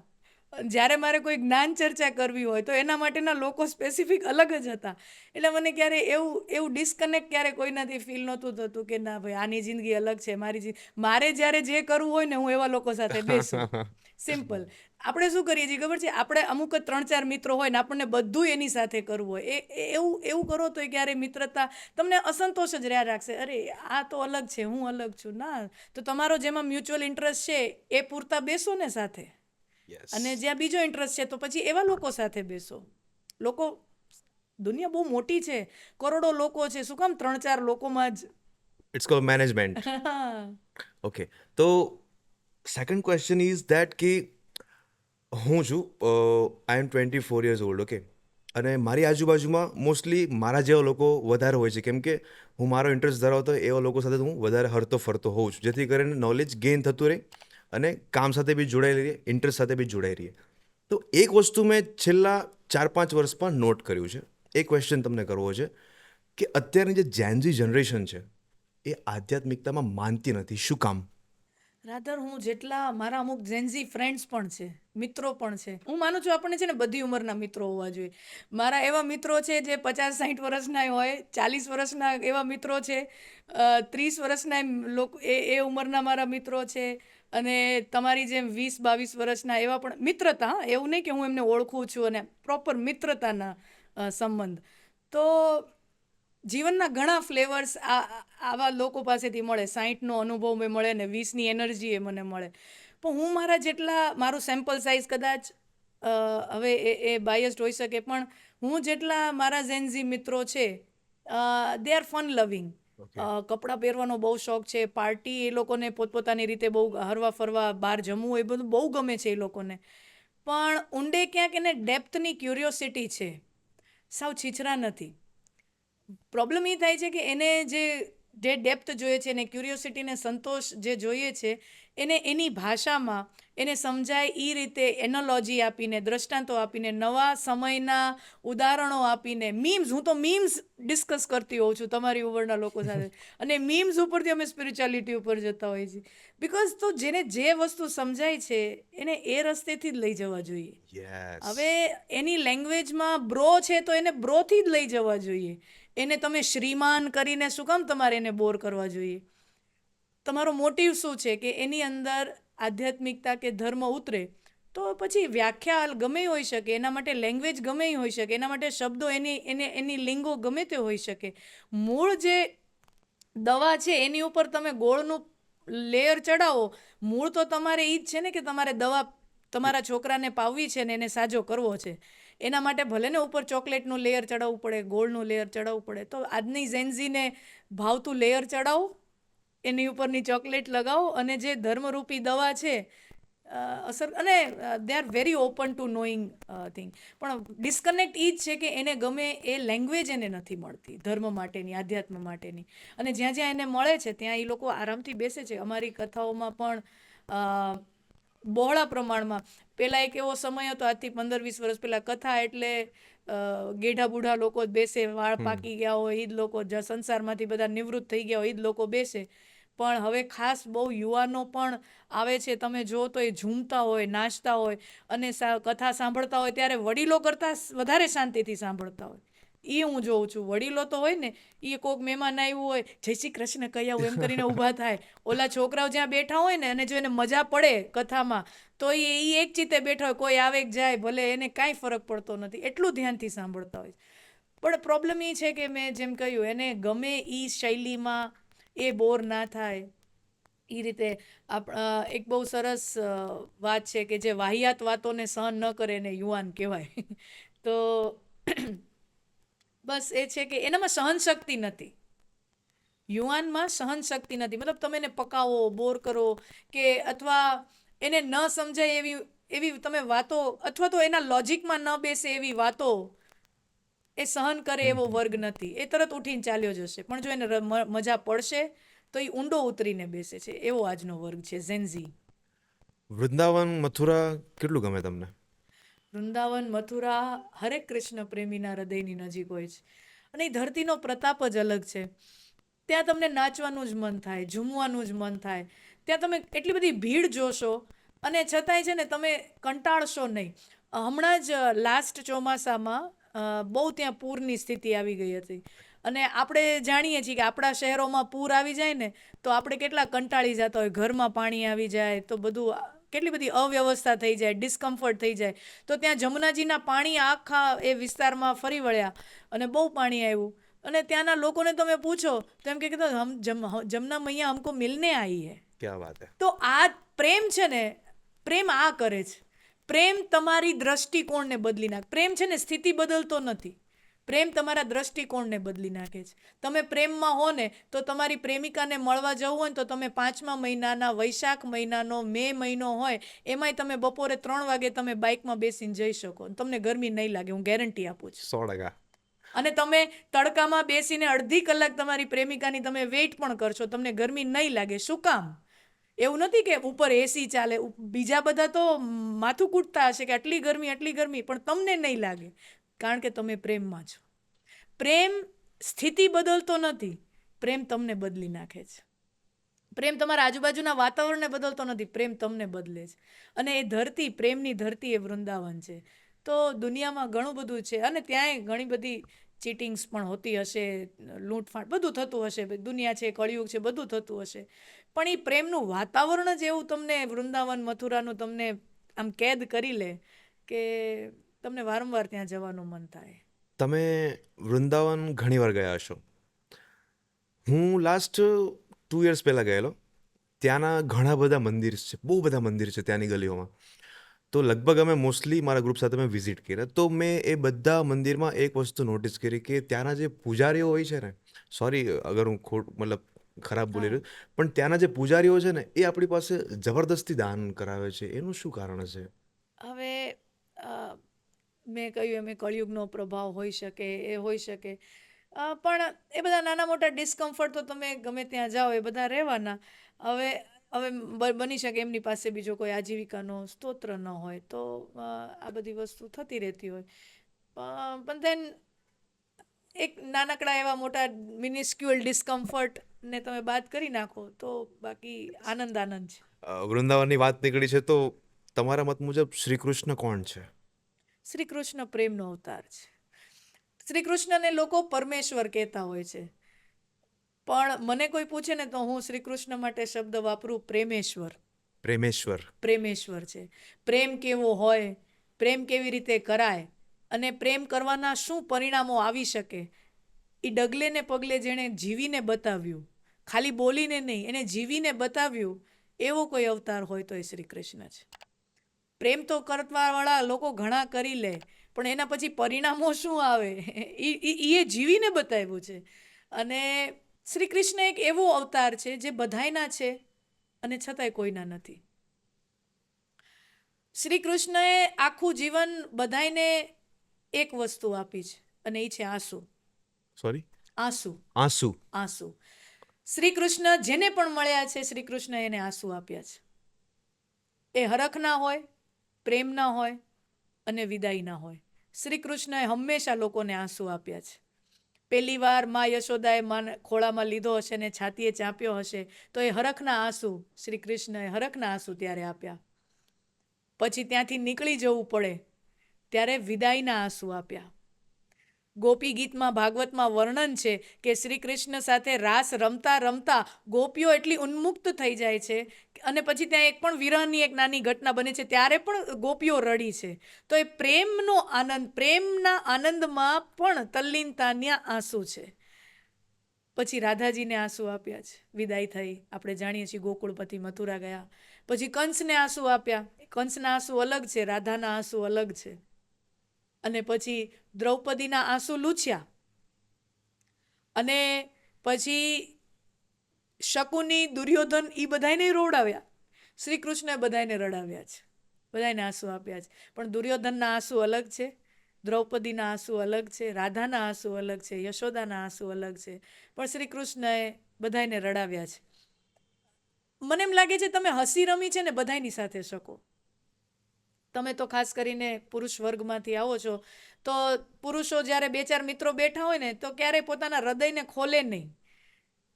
જ્યારે મારે કોઈ જ્ઞાન ચર્ચા કરવી હોય તો એના માટેના લોકો સ્પેસિફિક અલગ જ હતા. એટલે મને ક્યારે એવું ડિસ્કનેક્ટ ક્યારે કોઈનાથી ફીલ નહોતું થતું કે ના ભાઈ, આની જિંદગી અલગ છે, મારે જ્યારે જે કરવું હોય ને હું એવા લોકો સાથે બેસું. સિમ્પલ. આપણે શું કરીએ છીએ ખબર છે, આપણે અમુક જ 3-4 મિત્રો હોય ને આપણને બધું એની સાથે કરવું હોય. એવું એવું કરો તો ક્યારેય મિત્રતા તમને અસંતોષ જ રહ્યા રાખશે. અરે આ તો અલગ છે, હું અલગ છું. ના, તો તમારો જેમાં મ્યુચ્યુઅલ ઇન્ટરેસ્ટ છે એ પૂરતા બેસો ને સાથે. યસ. અને જ્યાં બીજો ઇન્ટરેસ્ટ છે તો પછી એવા લોકો સાથે બેસો. લોકો, દુનિયા બહુ મોટી છે, કરોડો લોકો છે, શું કામ 3-4 લોકોમાં જ ઇટ્સ કોલ્ડ મેનેજમેન્ટ. ઓકે, તો સેકન્ડ ક્વેશ્ચન ઇઝ ધેટ કે હું છું આઈ એમ 24 યર્સ ઓલ્ડ, ઓકે, અને મારી આજુબાજુમાં મોસ્ટલી મારા જેવા લોકો વધારે હોય છે, કેમ કે હું મારો ઇન્ટરેસ્ટ ધરાવતો હોય એવા લોકો સાથે હું વધારે હરતો ફરતો હોઉં છું, જેથી કરીને નોલેજ ગેઇન થતું રહે અને કામ સાથે બી જોડાઈ રહીએ, ઇન્ટરેસ્ટ સાથે બી જોડાઈ રહીએ. તો એક વસ્તુ મેં છેલ્લા 4-5 વર્ષમાં નોટ કર્યું છે, એ ક્વેશ્ચન તમને કરવો છે કે અત્યારની જે જેનઝી જનરેશન છે એ આધ્યાત્મિકતામાં માનતી નથી, શું કામ? રાધર, હું જેટલા મારા અમુક જેન્ઝી ફ્રેન્ડ્સ પણ છે, મિત્રો પણ છે, હું માનું છું આપણને છે ને બધી ઉંમરના મિત્રો હોવા જોઈએ. મારા એવા મિત્રો છે જે 50-60 વર્ષના હોય, 40 વર્ષના એવા મિત્રો છે, 30 વર્ષના લોકો એ ઉંમરના મારા મિત્રો છે, અને તમારી જેમ 20-22 વર્ષના એવા પણ મિત્રતા, એવું નહીં કે હું એમને ઓળખું છું, અને પ્રોપર મિત્રતાના સંબંધ. તો જીવનના ઘણા ફ્લેવર્સ આવા લોકો પાસેથી મળે. 60નો અનુભવ મેં મળે ને 20ની એનર્જી એ મને મળે. પણ હું મારા જેટલા, મારું સેમ્પલ સાઇઝ કદાચ હવે એ બાયસ્ડ હોઈ શકે, પણ હું જેટલા મારા ઝેન્ઝી મિત્રો છે, દે આર ફન લવિંગ. કપડાં પહેરવાનો બહુ શોખ છે, પાર્ટી એ લોકોને પોતપોતાની રીતે બહુ હરવા ફરવા, બહાર જમવું, એ બધું બહુ ગમે છે એ લોકોને. પણ ઊંડે ક્યાંક એને ડેપ્થની ક્યુરિયોસિટી છે, સાવ છીછરા નથી. પ્રોબ્લેમ એ થાય છે કે એને જે ડેપ્થ જોઈએ છે, એને ક્યુરિયોસિટીને સંતોષ જે જોઈએ છે, એને એની ભાષામાં એને સમજાય એ રીતે એનોલોજી આપીને, દ્રષ્ટાંતો આપીને, નવા સમયના ઉદાહરણો આપીને, મીમ્સ, હું તો મીમ્સ ડિસ્કસ કરતી હોઉં છું તમારી ઉંમરના લોકો સાથે, અને મીમ્સ ઉપરથી અમે સ્પિરિચ્યુઆલિટી ઉપર જતા હોઈએ છીએ. બિકોઝ તો જેને જે વસ્તુ સમજાય છે એને એ રસ્તેથી જ લઈ જવા જોઈએ. યસ. હવે એની લેંગ્વેજમાં બ્રો છે તો એને બ્રોથી જ લઈ જવા જોઈએ. એને તમે શ્રીમાન કરીને શું કામ તમારે એને બોર કરવા જોઈએ? તમારો મોટિવ શું છે કે એની અંદર આધ્યાત્મિકતા કે ધર્મ ઉતરે, તો પછી વ્યાખ્યા ગમે હોઈ શકે, એના માટે લેંગ્વેજ ગમે હોઈ શકે, એના માટે શબ્દો એની લિંગો ગમે તે હોઈ શકે. મૂળ જે દવા છે એની ઉપર તમે ગોળનું લેયર ચડાવો, મૂળ તો તમારે એ જ છે ને કે તમારે દવા તમારા છોકરાને પાવવી છે ને એને સાજો કરવો છે. એના માટે ભલે ને ઉપર ચોકલેટનું લેયર ચડાવવું પડે, ગોળનું લેયર ચડાવવું પડે, તો આજની ઝેન્ઝીને ભાવતું લેયર ચડાવો, એની ઉપરની ચોકલેટ લગાવો, અને જે ધર્મરૂપી દવા છે અસર, અને they are very open two knowing thing. પણ ડિસ્કનેક્ટ એ જ છે કે એને ગમે એ લેંગ્વેજ એને નથી મળતી ધર્મ માટેની, આધ્યાત્મ માટેની. અને જ્યાં જ્યાં એને મળે છે ત્યાં એ લોકો આરામથી બેસે છે. અમારી કથાઓમાં પણ બહોળા પ્રમાણમાં, પહેલાં એક એવો સમય હતો, આજથી 15-20 વર્ષ પહેલાં, કથા એટલે ગેઢા બુઢા લોકો જ બેસે, વાળ પાકી ગયા હોય એ જ લોકો, સંસારમાંથી બધા નિવૃત્ત થઈ ગયા હોય એ જ લોકો બેસે. પણ હવે ખાસ બહુ યુવાનો પણ આવે છે, તમે જો તો એ ઝૂમતા હોય, નાચતા હોય, અને કથા સાંભળતા હોય ત્યારે વડીલો કરતાં વધારે શાંતિથી સાંભળતા હોય. એ હું જોઉં છું. વડીલો તો હોય ને, એ કોઈક મહેમાન આવ્યું હોય, જય શ્રી કૃષ્ણ કહી આવું એમ કરીને ઊભા થાય. ઓલા છોકરાઓ જ્યાં બેઠા હોય ને, અને જો એને મજા પડે કથામાં, તો એ એક ચિત્તે બેઠા હોય, કોઈ આવે કે જાય ભલે, એને કાંઈ ફરક પડતો નથી, એટલું ધ્યાનથી સાંભળતા હોય. પણ પ્રોબ્લેમ એ છે કે મેં જેમ કહ્યું, એને ગમે એ શૈલીમાં એ બોર ના થાય એ રીતે. એક બહુ સરસ વાત છે કે જે વાહિયાત વાતોને સહન ન કરે એને યુવાન કહેવાય. તો બસ એ છે કે એનામાં સહનશક્તિ નથી. યુવાનમાં સહનશક્તિ નથી. મતલબ તમે એને પકાવો, બોર કરો, કે અથવા એને ન સમજાય એવી તમે વાતો, અથવા તો એના લોજિકમાં ન બેસે એવી વાતો એ સહન કરે એવો વર્ગ નથી. એ તરત ઉઠીને ચાલ્યો જશે. પણ જો એને મજા પડશે તો એ ઊંડો ઉતરીને બેસે છે. એવો આજનો વર્ગ છે ઝેન્ઝી. વૃંદાવન, મથુરા કેટલું ગમે તમને? વૃંદાવન, મથુરા હરેક કૃષ્ણ પ્રેમીના હૃદયની નજીક હોય છે. અને એ ધરતીનો પ્રતાપ જ અલગ છે. ત્યાં તમને નાચવાનું જ મન થાય, ઝૂમવાનું જ મન થાય. ત્યાં તમે એટલી બધી ભીડ જોશો, અને છતાંય છે ને તમે કંટાળશો નહીં. હમણાં જ લાસ્ટ ચોમાસામાં બહુ ત્યાં પૂરની સ્થિતિ આવી ગઈ હતી. અને આપણે જાણીએ છીએ કે આપણા શહેરોમાં પૂર આવી જાય ને તો આપણે કેટલા કંટાળી જતા હોય, ઘરમાં પાણી આવી જાય તો બધું કેટલી બધી અવ્યવસ્થા થઈ જાય, ડિસ્કમ્ફર્ટ થઈ જાય. તો ત્યાં જમુનાજીના પાણી આખા એ વિસ્તારમાં ફરી વળ્યા અને બહુ પાણી આવ્યું. અને ત્યાંના લોકોને તમે પૂછો તો એમ કે હમ જમના મૈયા હમકો મિલને આવી હે. ક્યાં વાત હે. તો આ પ્રેમ છે ને, પ્રેમ આ કરે છે. પ્રેમ તમારી દ્રષ્ટિકોણને બદલી નાખે. પ્રેમ છે ને સ્થિતિ બદલતો નથી. પ્રેમ તમારા દ્રષ્ટિકોણને બદલી નાખે છે. તમે પ્રેમમાં હો ને તો તમારી પ્રેમિકાને મળવા જવું હોય ને તો તમે 5મા મહિનાના વૈશાખ મહિનાનો મે મહિનો હોય એમાંય તમે બપોરે 3 વાગે તમે બાઇકમાં બેસીને જઈ શકો. તમને ગરમી નહીં લાગે, હું ગેરંટી આપું છું. 100%. અને તમે તડકામાં બેસીને અડધી કલાક તમારી પ્રેમિકાની તમે વેઇટ પણ કરશો, તમને ગરમી નહીં લાગે. શું કામ? એવું નથી કે ઉપર એસી ચાલે, બીજા બધા તો માથું કૂટતા હશે કે આટલી ગરમી, પણ તમને નહીં લાગે, કારણ કે તમે પ્રેમમાં છો. પ્રેમ સ્થિતિ બદલતો નથી, પ્રેમ તમને બદલી નાખે છે. પ્રેમ તમારા આજુબાજુના વાતાવરણને બદલતો નથી, પ્રેમ તમને બદલે છે. અને એ ધરતી, પ્રેમની ધરતી એ વૃંદાવન છે. તો દુનિયામાં ઘણું બધું છે અને ત્યાંય ઘણી બધી ચીટિંગ્સ પણ હોતી હશે, લૂંટફાટ બધું થતું હશે. દુનિયા છે, કળિયુગ છે, બધું થતું હશે. પણ એ પ્રેમનું વાતાવરણ જ એવું તમને વૃંદાવન મથુરાનું તમને આમ કેદ કરી લે કે તમને વારંવાર ત્યાં જવાનું મન થાય. તમે વૃંદાવન ઘણીવાર ગયા હશો. હું લાસ્ટ 2 યર્સ પહેલાં ગયેલો. ત્યાંના ઘણા બધા મંદિર છે, બહુ બધા મંદિર છે ત્યાંની ગલીઓમાં. તો લગભગ અમે મોસ્ટલી મારા ગ્રુપ સાથે મેં વિઝિટ કર્યા. તો મેં એ બધા મંદિરમાં એક વસ્તુ નોટિસ કરી કે ત્યાંના જે પૂજારીઓ હોય છે ને, સોરી અગર હું મતલબ ખરાબ બોલી રહ્યો, પણ ત્યાંના જે પૂજારીઓ છે ને એ આપણી પાસે જબરદસ્તી દાન કરાવે છે. એનું શું કારણ છે? હવે મેં કહ્યું એમ કળિયુગનો પ્રભાવ હોઈ શકે, એ હોઈ શકે. પણ એ બધા નાના મોટા ડિસ્કમ્ફર્ટ તો તમે ગમે ત્યાં જાઓ એ બધા રહેવાના. હવે બની શકે એમની પાસે બીજો કોઈ આજીવિકાનો સ્ત્રોત ન હોય તો આ બધી વસ્તુ થતી રહેતી હોય. પણ ધેન એક નાનકડા એવા મોટા મિનિસ્ક્યુઅલ ડિસ્કમ્ફર્ટને તમે બાદ કરી નાખો તો બાકી આનંદ છે. વૃંદાવનની વાત નીકળી છે તો તમારા મત મુજબ શ્રી કૃષ્ણ કોણ છે? શ્રી કૃષ્ણ પ્રેમનો અવતાર છે. શ્રી કૃષ્ણને લોકો પરમેશ્વર કહેતા હોય છે, પણ મને કોઈ પૂછે ને તો હું શ્રી કૃષ્ણ માટે શબ્દ વાપરું પ્રેમેશ્વર. પ્રેમેશ્વર છે. પ્રેમ કેવો હોય, પ્રેમ કેવી રીતે કરાય અને પ્રેમ કરવાના શું પરિણામો આવી શકે, એ ડગલે ને પગલે જેણે જીવીને બતાવ્યું, ખાલી બોલીને નહીં, એને જીવીને બતાવ્યું, એવો કોઈ અવતાર હોય તો એ શ્રી કૃષ્ણ છે. પ્રેમ તો કરવાવાળા લોકો ઘણા કરી લે, પણ એના પછી પરિણામો શું આવે એ જીવીને બતાવ્યું છે. અને શ્રી કૃષ્ણ એક એવો અવતાર છે જે બધાયના છે અને છતાંય કોઈના નથી. શ્રી કૃષ્ણએ આખું જીવન બધાયને એક વસ્તુ આપી છે અને એ છે આંસુ. આંસુ. શ્રી કૃષ્ણ જેને પણ મળ્યા છે, શ્રી કૃષ્ણ એને આંસુ આપ્યા છે. એ હરખના હોય, પ્રેમના હોય અને વિદાયના હોય. શ્રી કૃષ્ણએ હંમેશા લોકોને આંસુ આપ્યા છે. પહેલી વાર મા યશોદાએ ખોળામાં લીધો હશે ને છાતીએ ચાંપ્યો હશે તો એ હરખના આંસુ શ્રી કૃષ્ણએ હરખના આંસુ ત્યારે આપ્યા. પછી ત્યાંથી નીકળી જવું પડે ત્યારે વિદાયના આંસુ આપ્યા. ગોપી ગીતમાં, ભાગવતમાં વર્ણન છે કે શ્રી કૃષ્ણ સાથે રાસ રમતા રમતા ગોપીઓ એટલી ઉન્મુક્ત થઈ જાય છે અને પછી ત્યાં એક પણ વિરહની એક નાની ઘટના બને છે ત્યારે પણ ગોપીઓ રડી છે. તો એ પ્રેમનો આનંદ, પ્રેમના આનંદમાં પણ તલ્લીનતાના આંસુ છે. પછી રાધાજીને આંસુ આપ્યા છે, વિદાય થઈ. આપણે જાણીએ છીએ ગોકુળપતિ મથુરા ગયા. પછી કંસને આંસુ આપ્યા. કંસના આંસુ અલગ છે, રાધાના આંસુ અલગ છે. અને પછી દ્રૌપદીના આંસુ લૂછ્યા. અને પછી શકુની, દુર્યોધન એ બધાને રોવડાવ્યા. શ્રી કૃષ્ણએ બધાને રડાવ્યા છે, બધાને આંસુ આપ્યા છે. પણ દુર્યોધનના આંસુ અલગ છે, દ્રૌપદીના આંસુ અલગ છે, રાધાના આંસુ અલગ છે, યશોદાના આંસુ અલગ છે. પણ શ્રી કૃષ્ણએ બધાને રડાવ્યા છે. મને એમ લાગે છે તમે હસી રમી છે ને બધાની સાથે શકો. તમે તો ખાસ કરીને પુરુષ વર્ગમાંથી આવો છો તો પુરુષો જ્યારે 2-4 મિત્રો બેઠા હોય ને તો ક્યારેય પોતાના હૃદયને ખોલે નહીં.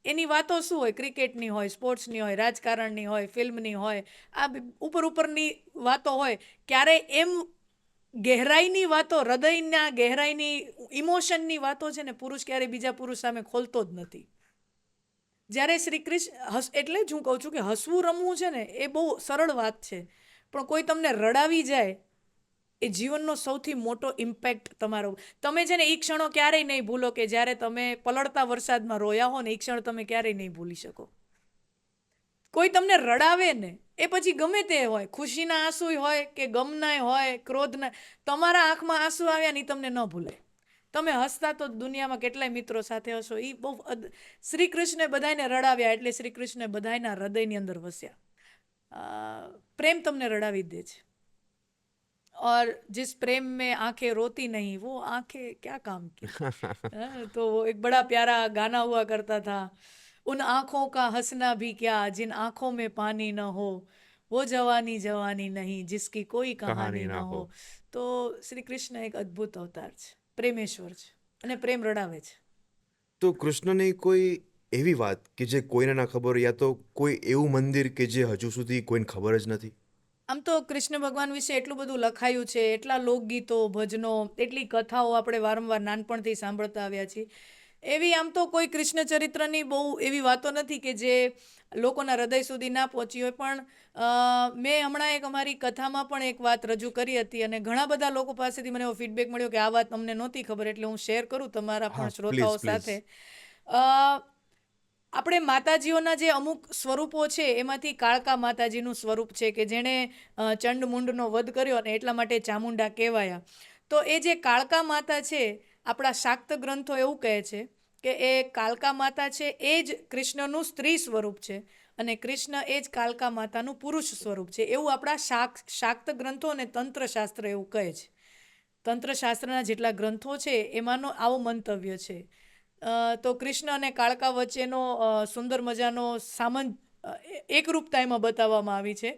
એની વાતો શું હોય? ક્રિકેટની હોય, સ્પોર્ટ્સની હોય, રાજકારણની હોય, ફિલ્મની હોય, આ ઉપરની વાતો હોય. ક્યારેય એમ ગહેરાઈની વાતો, હૃદયના ગહેરાઈની ઇમોશનની વાતો છે ને પુરુષ ક્યારેય બીજા પુરુષ સામે ખોલતો જ નથી. જ્યારે શ્રી કૃષ્ણ એટલે જ હું કહું છું કે હસવું રમવું છે ને એ બહુ સરળ વાત છે, પણ કોઈ તમને રડાવી જાય એ જીવનનો સૌથી મોટો ઇમ્પેક્ટ તમારો. તમે છે ને એ ક્ષણો ક્યારેય નહીં ભૂલો કે જ્યારે તમે પલળતા વરસાદમાં રોયા હો ને, એ ક્ષણ તમે ક્યારેય નહીં ભૂલી શકો. કોઈ તમને રડાવે ને, એ પછી ગમે તે હોય, ખુશીના આંસુ હોય કે ગમના હોય, ક્રોધના, તમારા આંખમાં આંસુ આવ્યા ને, ઈ તમને ન ભૂલે. તમે હસતા તો દુનિયામાં કેટલાય મિત્રો સાથે હશો. એ બહુ શ્રી કૃષ્ણે બધાને રડાવ્યા એટલે શ્રી કૃષ્ણે બધાના હૃદયની અંદર વસ્યા. પ્રેમ તમને રડાવી જ દે છે. और जिस प्रेम में आंखें रोती नहीं वो आंखें क्या काम की. तो वो एक बड़ा प्यारा गाना हुआ करता था, उन आँखों का हंसना भी क्या जिन आँखों में पानी न हो, वो जवानी जवानी नहीं जिसकी कोई कहानी न हो. તો શ્રી કૃષ્ણ એક અદ્ભુત અવતાર છે, પ્રેમેશ્વર છે અને પ્રેમ રડાવે છે. તો કૃષ્ણની કોઈ એવી વાત કે જે કોઈને ના ખબર હોય, યા તો કોઈ એવું મંદિર કે જે હજુ સુધી કોઈને ખબર જ નથી? આમ તો કૃષ્ણ ભગવાન વિશે એટલું બધું લખાયું છે, એટલા લોકગીતો, ભજનો, એટલી કથાઓ આપણે વારંવાર નાનપણથી સાંભળતા આવ્યા છીએ. એવી આમ તો કોઈ કૃષ્ણ ચરિત્રની બહુ એવી વાતો નથી કે જે લોકોના હૃદય સુધી ના પહોંચી હોય. પણ મેં હમણાં એક અમારી કથામાં પણ એક વાત રજૂ કરી હતી અને ઘણા બધા લોકો પાસેથી મને એવો ફીડબેક મળ્યો કે આ વાત અમને નહોતી ખબર, એટલે હું શેર કરું તમારા હા, પણ શ્રોતાઓ please. સાથે. આપણે માતાજીઓના જે અમુક સ્વરૂપો છે એમાંથી કાળકા માતાજીનું સ્વરૂપ છે કે જેણે ચંડમુંડનો વધ કર્યો અને એટલા માટે ચામુંડા કહેવાયા. તો એ જે કાળકા માતા છે, આપણા શાક્ત ગ્રંથો એવું કહે છે કે એ કાળકા માતા છે એ જ કૃષ્ણનું સ્ત્રી સ્વરૂપ છે અને કૃષ્ણ એ જ કાળકા માતાનું પુરુષ સ્વરૂપ છે, એવું આપણા શાક્ત ગ્રંથો અને તંત્રશાસ્ત્ર એવું કહે છે. તંત્રશાસ્ત્રના જેટલા ગ્રંથો છે એમાંનો આવો મંતવ્ય છે. તો કૃષ્ણ અને કાળકા વચ્ચેનો સુંદર મજાનો એકરૂપતા એમાં બતાવવામાં આવી છે.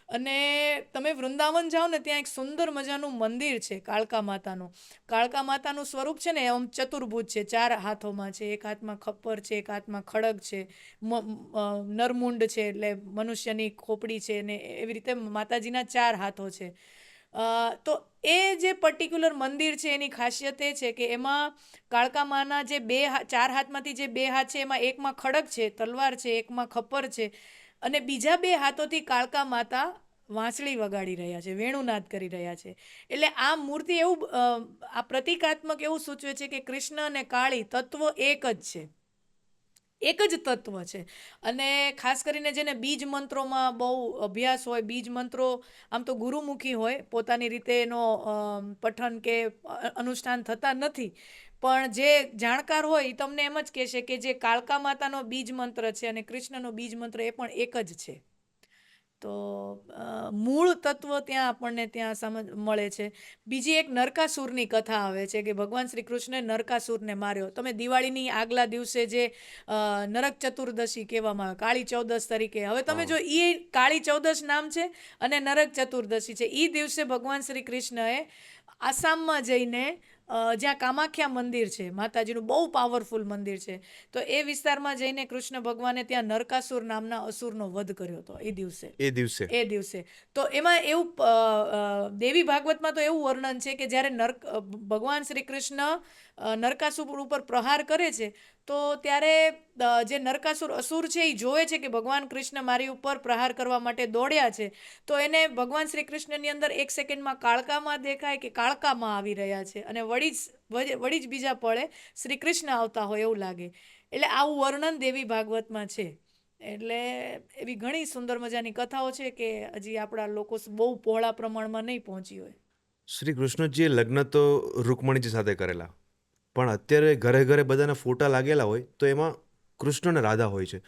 અને તમે વૃંદાવન જાઓ ને, ત્યાં એક સુંદર મજાનું મંદિર છે કાળકા માતાનું. કાળકા માતાનું સ્વરૂપ છે ને આમ ચતુર્ભુજ છે, 4 હાથોમાં છે, એક હાથમાં ખપ્પર છે, એક હાથમાં ખડગ છે, નરમુંડ છે એટલે મનુષ્યની ખોપડી છે, ને એવી રીતે માતાજીના 4 હાથો છે. તો એ જે પર્ટિક્યુલર મંદિર છે એની ખાસિયત એ છે કે એમાં કાળકા માના જે 4 હાથમાંથી જે 2 હાથ છે એમાં એકમાં ખડગ છે, તલવાર છે, એકમાં ખપ્પર છે, અને બીજા 2 હાથોથી કાળકા માતા વાંસળી વગાડી રહ્યા છે, વેણુનાદ કરી રહ્યા છે. એટલે આ મૂર્તિ એવું આ પ્રતિકાત્મક એવું સૂચવે છે કે કૃષ્ણ અને કાળી તત્વ એક જ છે, એક જ તત્વ છે. અને ખાસ કરીને જેને બીજ મંત્રોમાં બહુ અભ્યાસ હોય, બીજ મંત્રો આમ તો ગુરુમુખી હોય, પોતાની રીતે એનો પઠન કે અનુષ્ઠાન થતા નથી, પણ જે જાણકાર હોય એ તમને એમ જ કહેશે કે જે કાળકા માતાનો બીજ મંત્ર છે અને કૃષ્ણનો બીજ મંત્ર એ પણ એક જ છે. તો મૂળ તત્વ ત્યાં આપણને ત્યાં સમજ મળે છે. બીજી એક નરકાસુરની કથા આવે છે કે ભગવાન શ્રી કૃષ્ણે નરકાસુરને માર્યો. તમે દિવાળીની આગલા દિવસે જે નરક ચતુર્દશી કહેવામાં આવે, કાળી ચૌદશ તરીકે, હવે તમે જો એ કાળી ચૌદશ નામ છે અને નરક ચતુર્દશી છે, એ દિવસે ભગવાન શ્રી કૃષ્ણએ આસામમાં જઈને જ્યાં કામાખ્યા મંદિર છે, માતાજીનું બહુ પાવરફુલ મંદિર છે, તો એ વિસ્તારમાં જઈને કૃષ્ણ ભગવાને ત્યાં નરકાસુર નામના અસુરનો વધ કર્યો હતો એ દિવસે. તો એમાં એવું દેવી ભાગવતમાં તો એવું વર્ણન છે કે જ્યારે ભગવાન શ્રી કૃષ્ણ નરકાસુર ઉપર પ્રહાર કરે છે તો ત્યારે જે નરકાસુર અસુર છે એ જોવે છે કે ભગવાન કૃષ્ણ મારી ઉપર પ્રહાર કરવા માટે દોડ્યા છે, તો એને ભગવાન શ્રી કૃષ્ણની અંદર એક સેકન્ડમાં કાળકામાં દેખાય કે કાળકામાં આવી રહ્યા છે, અને વળી જ બીજા પળે શ્રી કૃષ્ણ આવતા હોય એવું લાગે. એટલે આવું વર્ણન દેવી ભાગવતમાં છે. એટલે એવી ઘણી સુંદર મજાની કથાઓ છે કે હજી આપણા લોકો બહુ પહોળા પ્રમાણમાં નહીં પહોંચી હોય. શ્રી કૃષ્ણજીએ લગ્ન તો રૂકમણીજી સાથે કરેલા, પણ અત્યારે ઘરે ઘરે બધાના ફોટા લાગેલા હોય તો એમાં કૃષ્ણ અને રાધા હોય છે.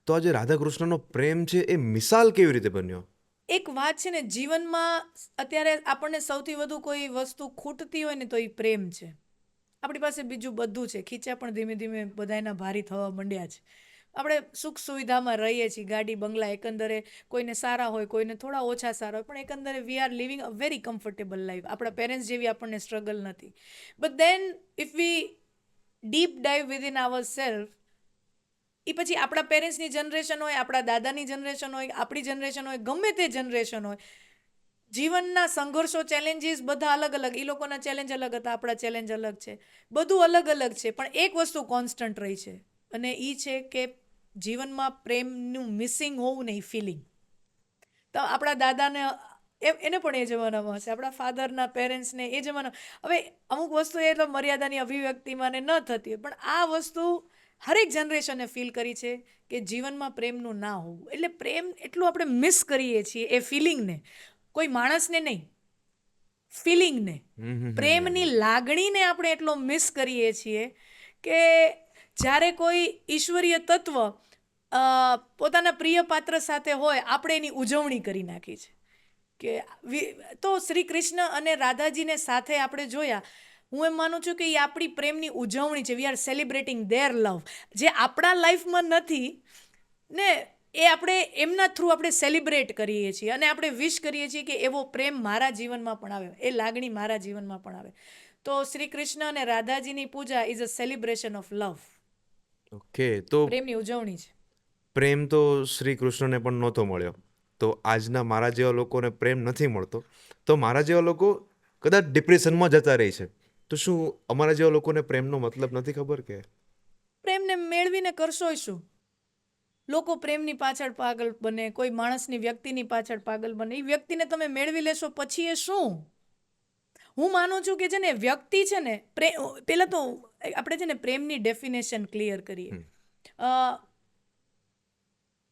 તો આ જે રાધા કૃષ્ણનો પ્રેમ છે એ મિસાલ કેવી રીતે બન્યો? એક વાત છે ને, જીવનમાં અત્યારે આપણને સૌથી વધુ કોઈ વસ્તુ ખૂટતી હોય ને તો એ પ્રેમ છે. આપણી પાસે બીજું બધું છે, ખીચા પણ ધીમે ધીમે બધાના ભારી થવા માંડ્યા છે. આપણે સુખ સુવિધામાં રહીએ છીએ, ગાડી બંગલા એકંદરે કોઈને સારા હોય, કોઈને થોડા ઓછા સારા હોય, પણ એકંદરે we are living a very comfortable life. આપણા પેરેન્ટ્સ જેવી આપણને સ્ટ્રગલ નથી. But then if we deep dive within our self, એ પછી આપણા પેરેન્ટ્સની જનરેશન હોય, આપણા દાદાની જનરેશન હોય, આપણી જનરેશન હોય, ગમે તે જનરેશન હોય, જીવનના સંઘર્ષો, ચેલેન્જીસ બધા અલગ અલગ. એ લોકોના ચેલેન્જ અલગ હતા, આપણા ચેલેન્જ અલગ છે, બધું અલગ અલગ છે, પણ એક વસ્તુ કોન્સ્ટન્ટ રહી છે, અને એ છે કે જીવનમાં પ્રેમનું મિસિંગ હોવું ને એ ફિલિંગ. તો આપણા દાદાને એને પણ એ જમાનામાં હશે, આપણા ફાધરના પેરેન્ટ્સને એ જમાના. હવે અમુક વસ્તુ એ તો મર્યાદાની અભિવ્યક્તિમાં ને ન થતી હોય, પણ આ વસ્તુ હરેક જનરેશને ફીલ કરી છે કે જીવનમાં પ્રેમનું ના હોવું. એટલે પ્રેમ એટલું આપણે મિસ કરીએ છીએ એ ફિલિંગને, કોઈ માણસને નહીં, ફિલિંગને, પ્રેમની લાગણીને આપણે એટલો મિસ કરીએ છીએ કે જ્યારે કોઈ ઈશ્વરીય તત્વ પોતાના પ્રિય પાત્ર સાથે હોય, આપણે એની ઉજવણી કરી નાખી છે કે તો શ્રી કૃષ્ણ અને રાધાજીને સાથે આપણે જોયા. હું એમ માનું છું કે એ આપણી પ્રેમની ઉજવણી છે. વી આર સેલિબ્રેટિંગ ધેર લવ. જે આપણા લાઈફમાં નથી ને એ આપણે એમના થ્રુ આપણે સેલિબ્રેટ કરીએ છીએ અને આપણે વિશ કરીએ છીએ કે એવો પ્રેમ મારા જીવનમાં પણ આવે, એ લાગણી મારા જીવનમાં પણ આવે. તો શ્રી કૃષ્ણ અને રાધાજીની પૂજા is a celebration of love. Okay, તો પ્રેમની ઉજવણી છે. પ્રેમ તો શ્રી કૃષ્ણને પણ નહોતો મળ્યો, તો આજના મારા જેવા લોકોને પ્રેમ નથી મળતો, તો મારા જેવા લોકો કદાચ ડિપ્રેશનમાં જતા રહે છે. તો શું અમારા જેવા લોકોને પ્રેમનો મતલબ નથી ખબર કે? પ્રેમને મેળવીને કરશો શું? લોકો પ્રેમની પાછળ પાગલ બને, કોઈ માણસની વ્યક્તિની પાછળ પાગલ બને. એ વ્યક્તિને તમે મેળવી લેશો પછી એ શું? હું માનું છું કે છે ને વ્યક્તિ છે ને પહેલાં તો આપણે છે ને પ્રેમની ડેફિનેશન ક્લિયર કરીએ.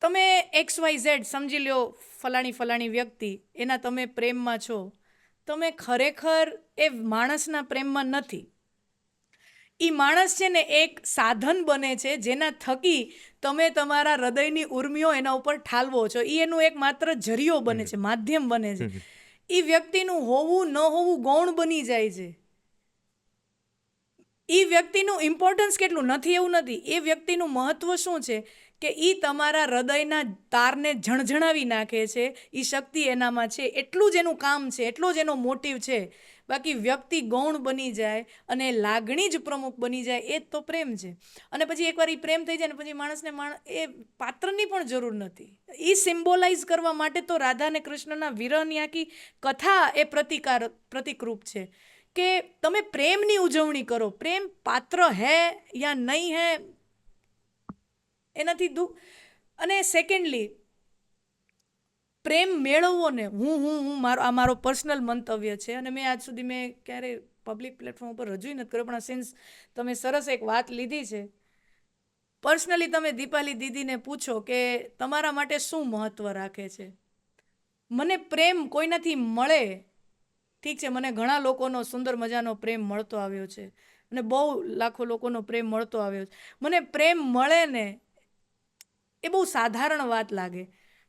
તમે XYZ સમજી લો, ફલાણી વ્યક્તિ, એના તમે પ્રેમમાં છો, તમે ખરેખર એ માણસના પ્રેમમાં નથી. એ માણસ છે ને એક સાધન બને છે જેના થકી તમે તમારા હૃદયની ઉર્મિઓ એના ઉપર ઠાલવો છો. એ એનું એક માત્ર જરિયો બને છે, માધ્યમ બને છે. એ વ્યક્તિનું હોવું ન હોવું ગૌણ બની જાય છે. એ વ્યક્તિનું ઇમ્પોર્ટન્સ કેટલું નથી એવું નથી, એ વ્યક્તિનું મહત્વ શું છે કે એ તમારા હૃદયના તારને ઝણઝણાવી નાખે છે. એ શક્તિ એનામાં છે, એટલું જ એનું કામ છે, એટલો જ એનો મોટિવ છે. બાકી વ્યક્તિ ગૌણ બની જાય અને લાગણી જ પ્રમુખ બની જાય, એ જ તો પ્રેમ છે. અને પછી એકવાર એ પ્રેમ થઈ જાય ને પછી માણસને એ પાત્રની પણ જરૂર નથી. એ સિમ્બોલાઇઝ કરવા માટે તો રાધા અને કૃષ્ણના વિરહની આખી કથા એ પ્રતિકરૂપ છે કે તમે પ્રેમની ઉજવણી કરો. પ્રેમ પાત્ર હે યા નહીં હે એનાથી દુઃખ. અને સેકન્ડલી, પ્રેમ મેળવવો ને, હું મારો પર્સનલ મંતવ્ય છે અને મેં આજ સુધી મેં ક્યારેય પબ્લિક પ્લેટફોર્મ ઉપર રજૂ નથી કર્યો, પણ સિન્સ તમે સરસ એક વાત લીધી છે, પર્સનલી તમે દીપાલી દીદીને પૂછો કે તમારા માટે શું મહત્ત્વ રાખે છે. મને પ્રેમ કોઈનાથી મળે, ઠીક છે, મને ઘણા લોકોનો સુંદર મજાનો પ્રેમ મળતો આવ્યો છે અને બહુ લાખો લોકોનો પ્રેમ મળતો આવ્યો છે. મને પ્રેમ મળે ને એ બહુ સાધારણ વાત લાગે,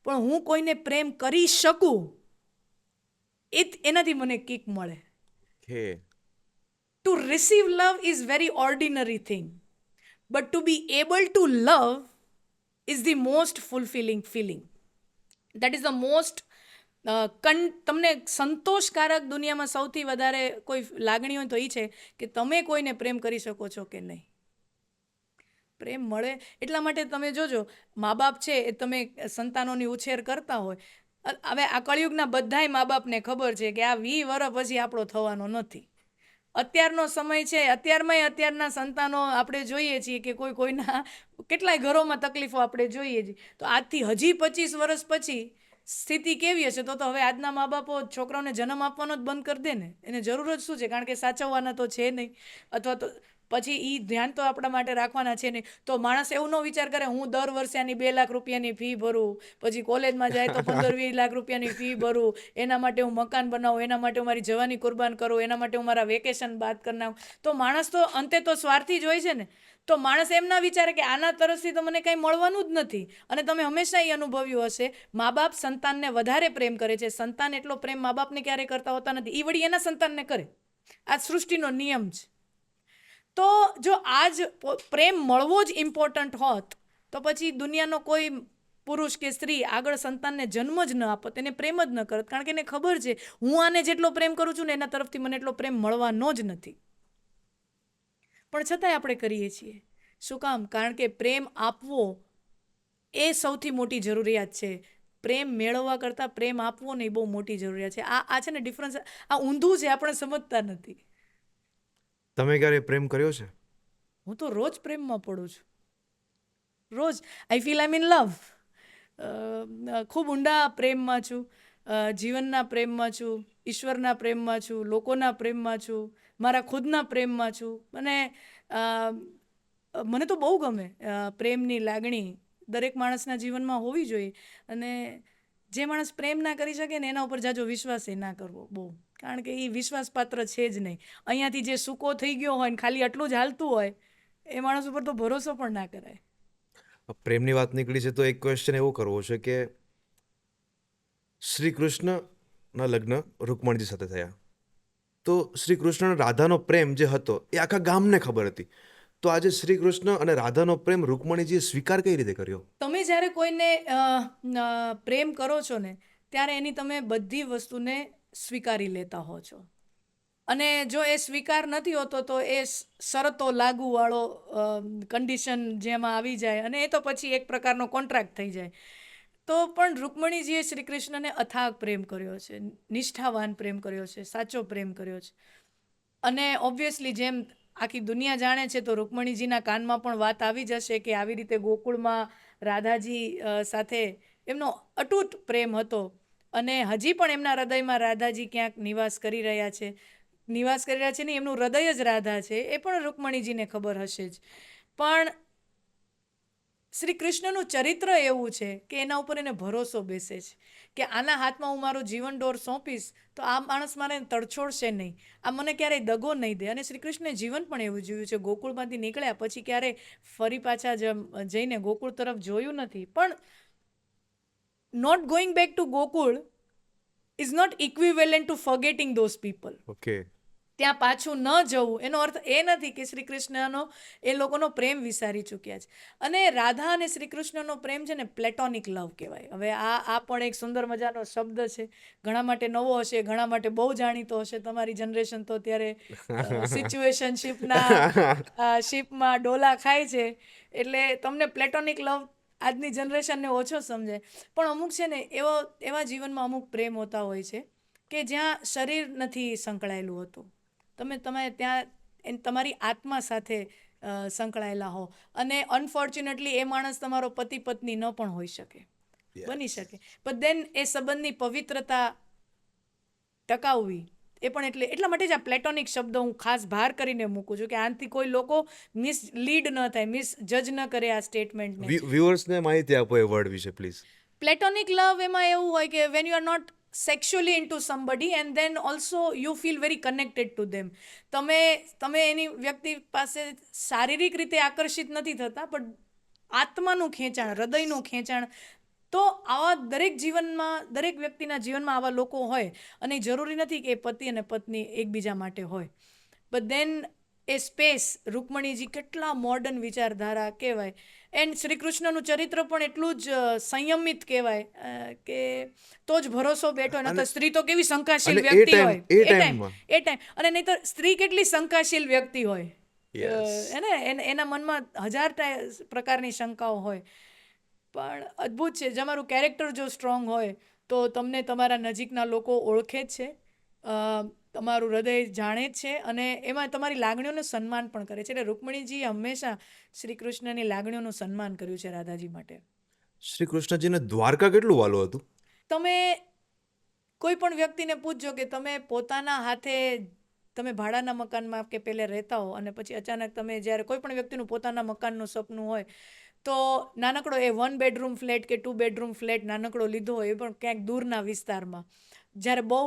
પણ હું કોઈને પ્રેમ કરી શકું એનાથી મને કિક મળે. To receive love is very ordinary thing, but to be able to love is the most fulfilling feeling. That is the most તમને સંતોષકારક દુનિયામાં સૌથી વધારે કોઈ લાગણી હોય તો એ છે કે તમે કોઈને પ્રેમ કરી શકો છો કે નહીં. પ્રેમ મળે એટલા માટે તમે જોજો, મા બાપ છે એ તમે સંતાનોની ઉછેર કરતા હોય. હવે આ કળિયુગના બધાય મા બાપને ખબર છે કે આ 20 વર્ષ પછી આપણો થવાનો નથી. અત્યારનો સમય છે, અત્યારના સંતાનો આપણે જોઈએ છીએ કે કોઈના કેટલાય ઘરોમાં તકલીફો આપણે જોઈએ છીએ. તો આજથી હજી 25 વર્ષ પછી સ્થિતિ કેવી હશે? તો હવે આજના મા બાપો છોકરાઓને જન્મ આપવાનો જ બંધ કરી દે ને. એને જરૂર જ શું છે? કારણ કે સાચવવાના તો છે નહીં, અથવા તો પછી એ ધ્યાન તો આપણા માટે રાખવાના છે નહીં. તો માણસ એવું ન વિચાર કરે હું દર વર્ષે આની 2 લાખ રૂપિયાની ફી ભરું, પછી કોલેજમાં જાય તો 15-20 લાખ રૂપિયાની ફી ભરું, એના માટે હું મકાન બનાવું, એના માટે હું મારી જવાની કુરબાન કરું, એના માટે હું મારા વેકેશન બાદ કરી નાખું. તો માણસ તો અંતે તો સ્વાર્થી જ હોય છે ને. તો માણસ એમ ના વિચારે કે આના તરફથી તો મને કંઈ મળવાનું જ નથી. અને તમે હંમેશા એ અનુભવ્યું હશે, મા બાપ સંતાનને વધારે પ્રેમ કરે છે, સંતાન એટલો પ્રેમ મા બાપને ક્યારેય કરતા હોતા નથી. એ વળી એના સંતાનને કરે. આ સૃષ્ટિનો નિયમ છે. તો જો આજ પ્રેમ મળવો જ ઇમ્પોર્ટન્ટ હોત તો પછી દુનિયાનો કોઈ પુરુષ કે સ્ત્રી આગળ સંતાનને જન્મ જ ન આપત, એને પ્રેમ જ ન કરત. કારણ કે એને ખબર છે હું આને જેટલો પ્રેમ કરું છું ને એના તરફથી મને એટલો પ્રેમ મળવાનો જ નથી. પણ છતાંય આપણે કરીએ છીએ. શું કામ? કારણ કે પ્રેમ આપવો એ સૌથી મોટી જરૂરિયાત છે. પ્રેમ મેળવવા કરતાં પ્રેમ આપવો ને એ બહુ મોટી જરૂરિયાત છે. આ છે ને ડિફરન્સ, આ ઊંધું છે, આપણે સમજતા નથી. તમે ક્યારે પ્રેમ કર્યો છે? હું તો રોજ પ્રેમમાં પડું છું. રોજ I feel I M in love. ખૂબ ઊંડા પ્રેમમાં છું. જીવનના પ્રેમમાં છું, ઈશ્વરના પ્રેમમાં છું, લોકોના પ્રેમમાં છું, મારા ખુદના પ્રેમમાં છું. મને તો બહુ ગમે પ્રેમની લાગણી દરેક માણસના જીવનમાં હોવી જોઈએ. અને જે માણસ પ્રેમ ના કરી શકે ને એના ઉપર જાજો વિશ્વાસ એ ના કરવો બહુ, કારણ કે એ વિશ્વાસપાત્ર છે જ નહીં. અહીંયાથી જે સૂકો થઈ ગયો હોય ને ખાલી આટલું જ હાલતું હોય એ માણસ ઉપર તો ભરોસો પણ ના કરાય. પ્રેમની વાત નીકળી છે તો એક ક્વેશ્ચન એવો કરવો છે કે શ્રી કૃષ્ણના લગ્ન રૂકમણજી સાથે થયા, તો શ્રી કૃષ્ણ અને રાધાનો પ્રેમ જે હતો એ આખા ગામને ખબર હતી. તો આજે શ્રી કૃષ્ણ અને રાધાનો પ્રેમ રૂકમણીજીએ સ્વીકાર કઈ રીતે કર્યો? તમે જ્યારે કોઈને પ્રેમ કરો છો ને ત્યારે એની તમે બધી વસ્તુને સ્વીકારી લેતા હો છો. અને જો એ સ્વીકાર નથી હોતો તો એ શરતો લાગુવાળો કન્ડિશન જેમાં આવી જાય અને એ તો પછી એક પ્રકારનો કોન્ટ્રાક્ટ થઈ જાય. તો પણ રૂકમણીજીએ શ્રી કૃષ્ણને અથાગ પ્રેમ કર્યો છે, નિષ્ઠાવાન પ્રેમ કર્યો છે, સાચો પ્રેમ કર્યો છે. અને ઓબ્વિયસલી જેમ આખી દુનિયા જાણે છે તો રૂકમણીજીના કાનમાં પણ વાત આવી જશે કે આવી રીતે ગોકુળમાં રાધાજી સાથે એમનો અતૂટ પ્રેમ હતો અને હજી પણ એમના હૃદયમાં રાધાજી ક્યાંક નિવાસ કરી રહ્યા છે ને એમનું હૃદય જ રાધા છે એ પણ રૂકમણીજીને ખબર હશે જ. પણ શ્રી કૃષ્ણનું ચરિત્ર એવું છે કે એના ઉપર એને ભરોસો બેસે છે કે આના હાથમાં હું મારું જીવન ડોર સોંપીશ તો આ માણસ મારે તડછોડશે નહીં, આ મને ક્યારેય દગો નહીં દે. અને શ્રી કૃષ્ણે જીવન પણ એવું જીવ્યું છે. ગોકુળમાંથી નીકળ્યા પછી ક્યારેય ફરી પાછા જઈને ગોકુળ તરફ જોયું નથી. પણ not going back to Gokul is not equivalent to forgetting those people. Okay, ત્યાં પાછું ન જવું એનો અર્થ એ નથી કે શ્રી કૃષ્ણનો એ લોકોનો પ્રેમ વિસારી ચૂક્યા છે. અને રાધા અને શ્રી કૃષ્ણનો પ્રેમ છે ને પ્લેટોનિક લવ કહેવાય. હવે આ પણ એક સુંદર મજાનો શબ્દ છે, ઘણા માટે નવો હશે, ઘણા માટે બહુ જાણીતો હશે. તમારી જનરેશન તો અત્યારે સિચ્યુએશનશીપના શીપમાં ડોલા ખાય છે એટલે તમને પ્લેટોનિક લવ આજની જનરેશનને ઓછો સમજે. પણ અમુક છે ને એવા જીવનમાં અમુક પ્રેમ હોતા હોય છે કે જ્યાં શરીર નથી સંકળાયેલું હોતું, તમે ત્યાં તમારી આત્મા સાથે સંકળાયેલા હો. અને અનફોર્ચ્યુનેટલી એ માણસ તમારો પતિ પત્ની ન પણ હોઈ શકે, બની શકે. બટ દેન એ સંબંધની પવિત્રતા ટકાવવી એ પણ એટલા માટે જ આ પ્લેટોનિક શબ્દ હું ખાસ ભાર કરીને મૂકું છું કે આનાથી કોઈ લોકો મિસલીડ ન થાય, મિસજજ ન કરે આ સ્ટેટમેન્ટને. વ્યુઅર્સને માહિતી આપો એ વર્ડ વિશે પ્લીઝ. પ્લેટોનિક લવ એમાં એવું હોય કે when you are not sexually into somebody and then also you feel very connected to them. તમે એની વ્યક્તિ પાસે શારીરિક રીતે આકર્ષિત નથી થતા પણ આત્માનું ખેંચાણ, હૃદયનું ખેંચાણ. તો આવા દરેક વ્યક્તિના જીવનમાં આવા લોકો હોય અને જરૂરી નથી કે પતિ અને પત્ની એકબીજા માટે હોય. બટ દેન એ સ્પેસ રૂકમણીજી કેટલા મોડર્ન વિચારધારા કહેવાય. એન્ડ શ્રી કૃષ્ણનું ચરિત્ર પણ એટલું જ સંયમિત કહેવાય કે તો જ ભરોસો બેઠો. ન તો સ્ત્રી તો કેવી શંકાશીલ વ્યક્તિ હોય એ ટાઈમ. અને નહીં તો સ્ત્રી કેટલી શંકાશીલ વ્યક્તિ હોય એના મનમાં 1000 પ્રકારની શંકાઓ હોય. પણ અદ્ભુત છે, તમારું કેરેક્ટર જો સ્ટ્રોંગ હોય તો તમને તમારા નજીકના લોકો ઓળખે જ છે, તમારું હૃદય જાણે જ છે અને એમાં તમારી લાગણીઓનું સન્માન પણ કરે છે. એટલે રૂકમણીજીએ હંમેશા શ્રી કૃષ્ણની લાગણીઓનું સન્માન કર્યું છે રાધાજી માટે. શ્રી કૃષ્ણજીને દ્વારકા કેટલું વાલું હતું? તમે કોઈ પણ વ્યક્તિને પૂછજો કે તમે પોતાના હાથે તમે ભાડાના મકાનમાં કે પહેલે રહેતા હો અને પછી અચાનક તમે જ્યારે કોઈ પણ વ્યક્તિનું પોતાના મકાનનું સપનું હોય તો નાનકડો એ 1 bedroom ફ્લેટ કે 2 bedroom ફ્લેટ નાનકડો લીધો હોય, એ પણ ક્યાંક દૂરના વિસ્તારમાં, જ્યારે બહુ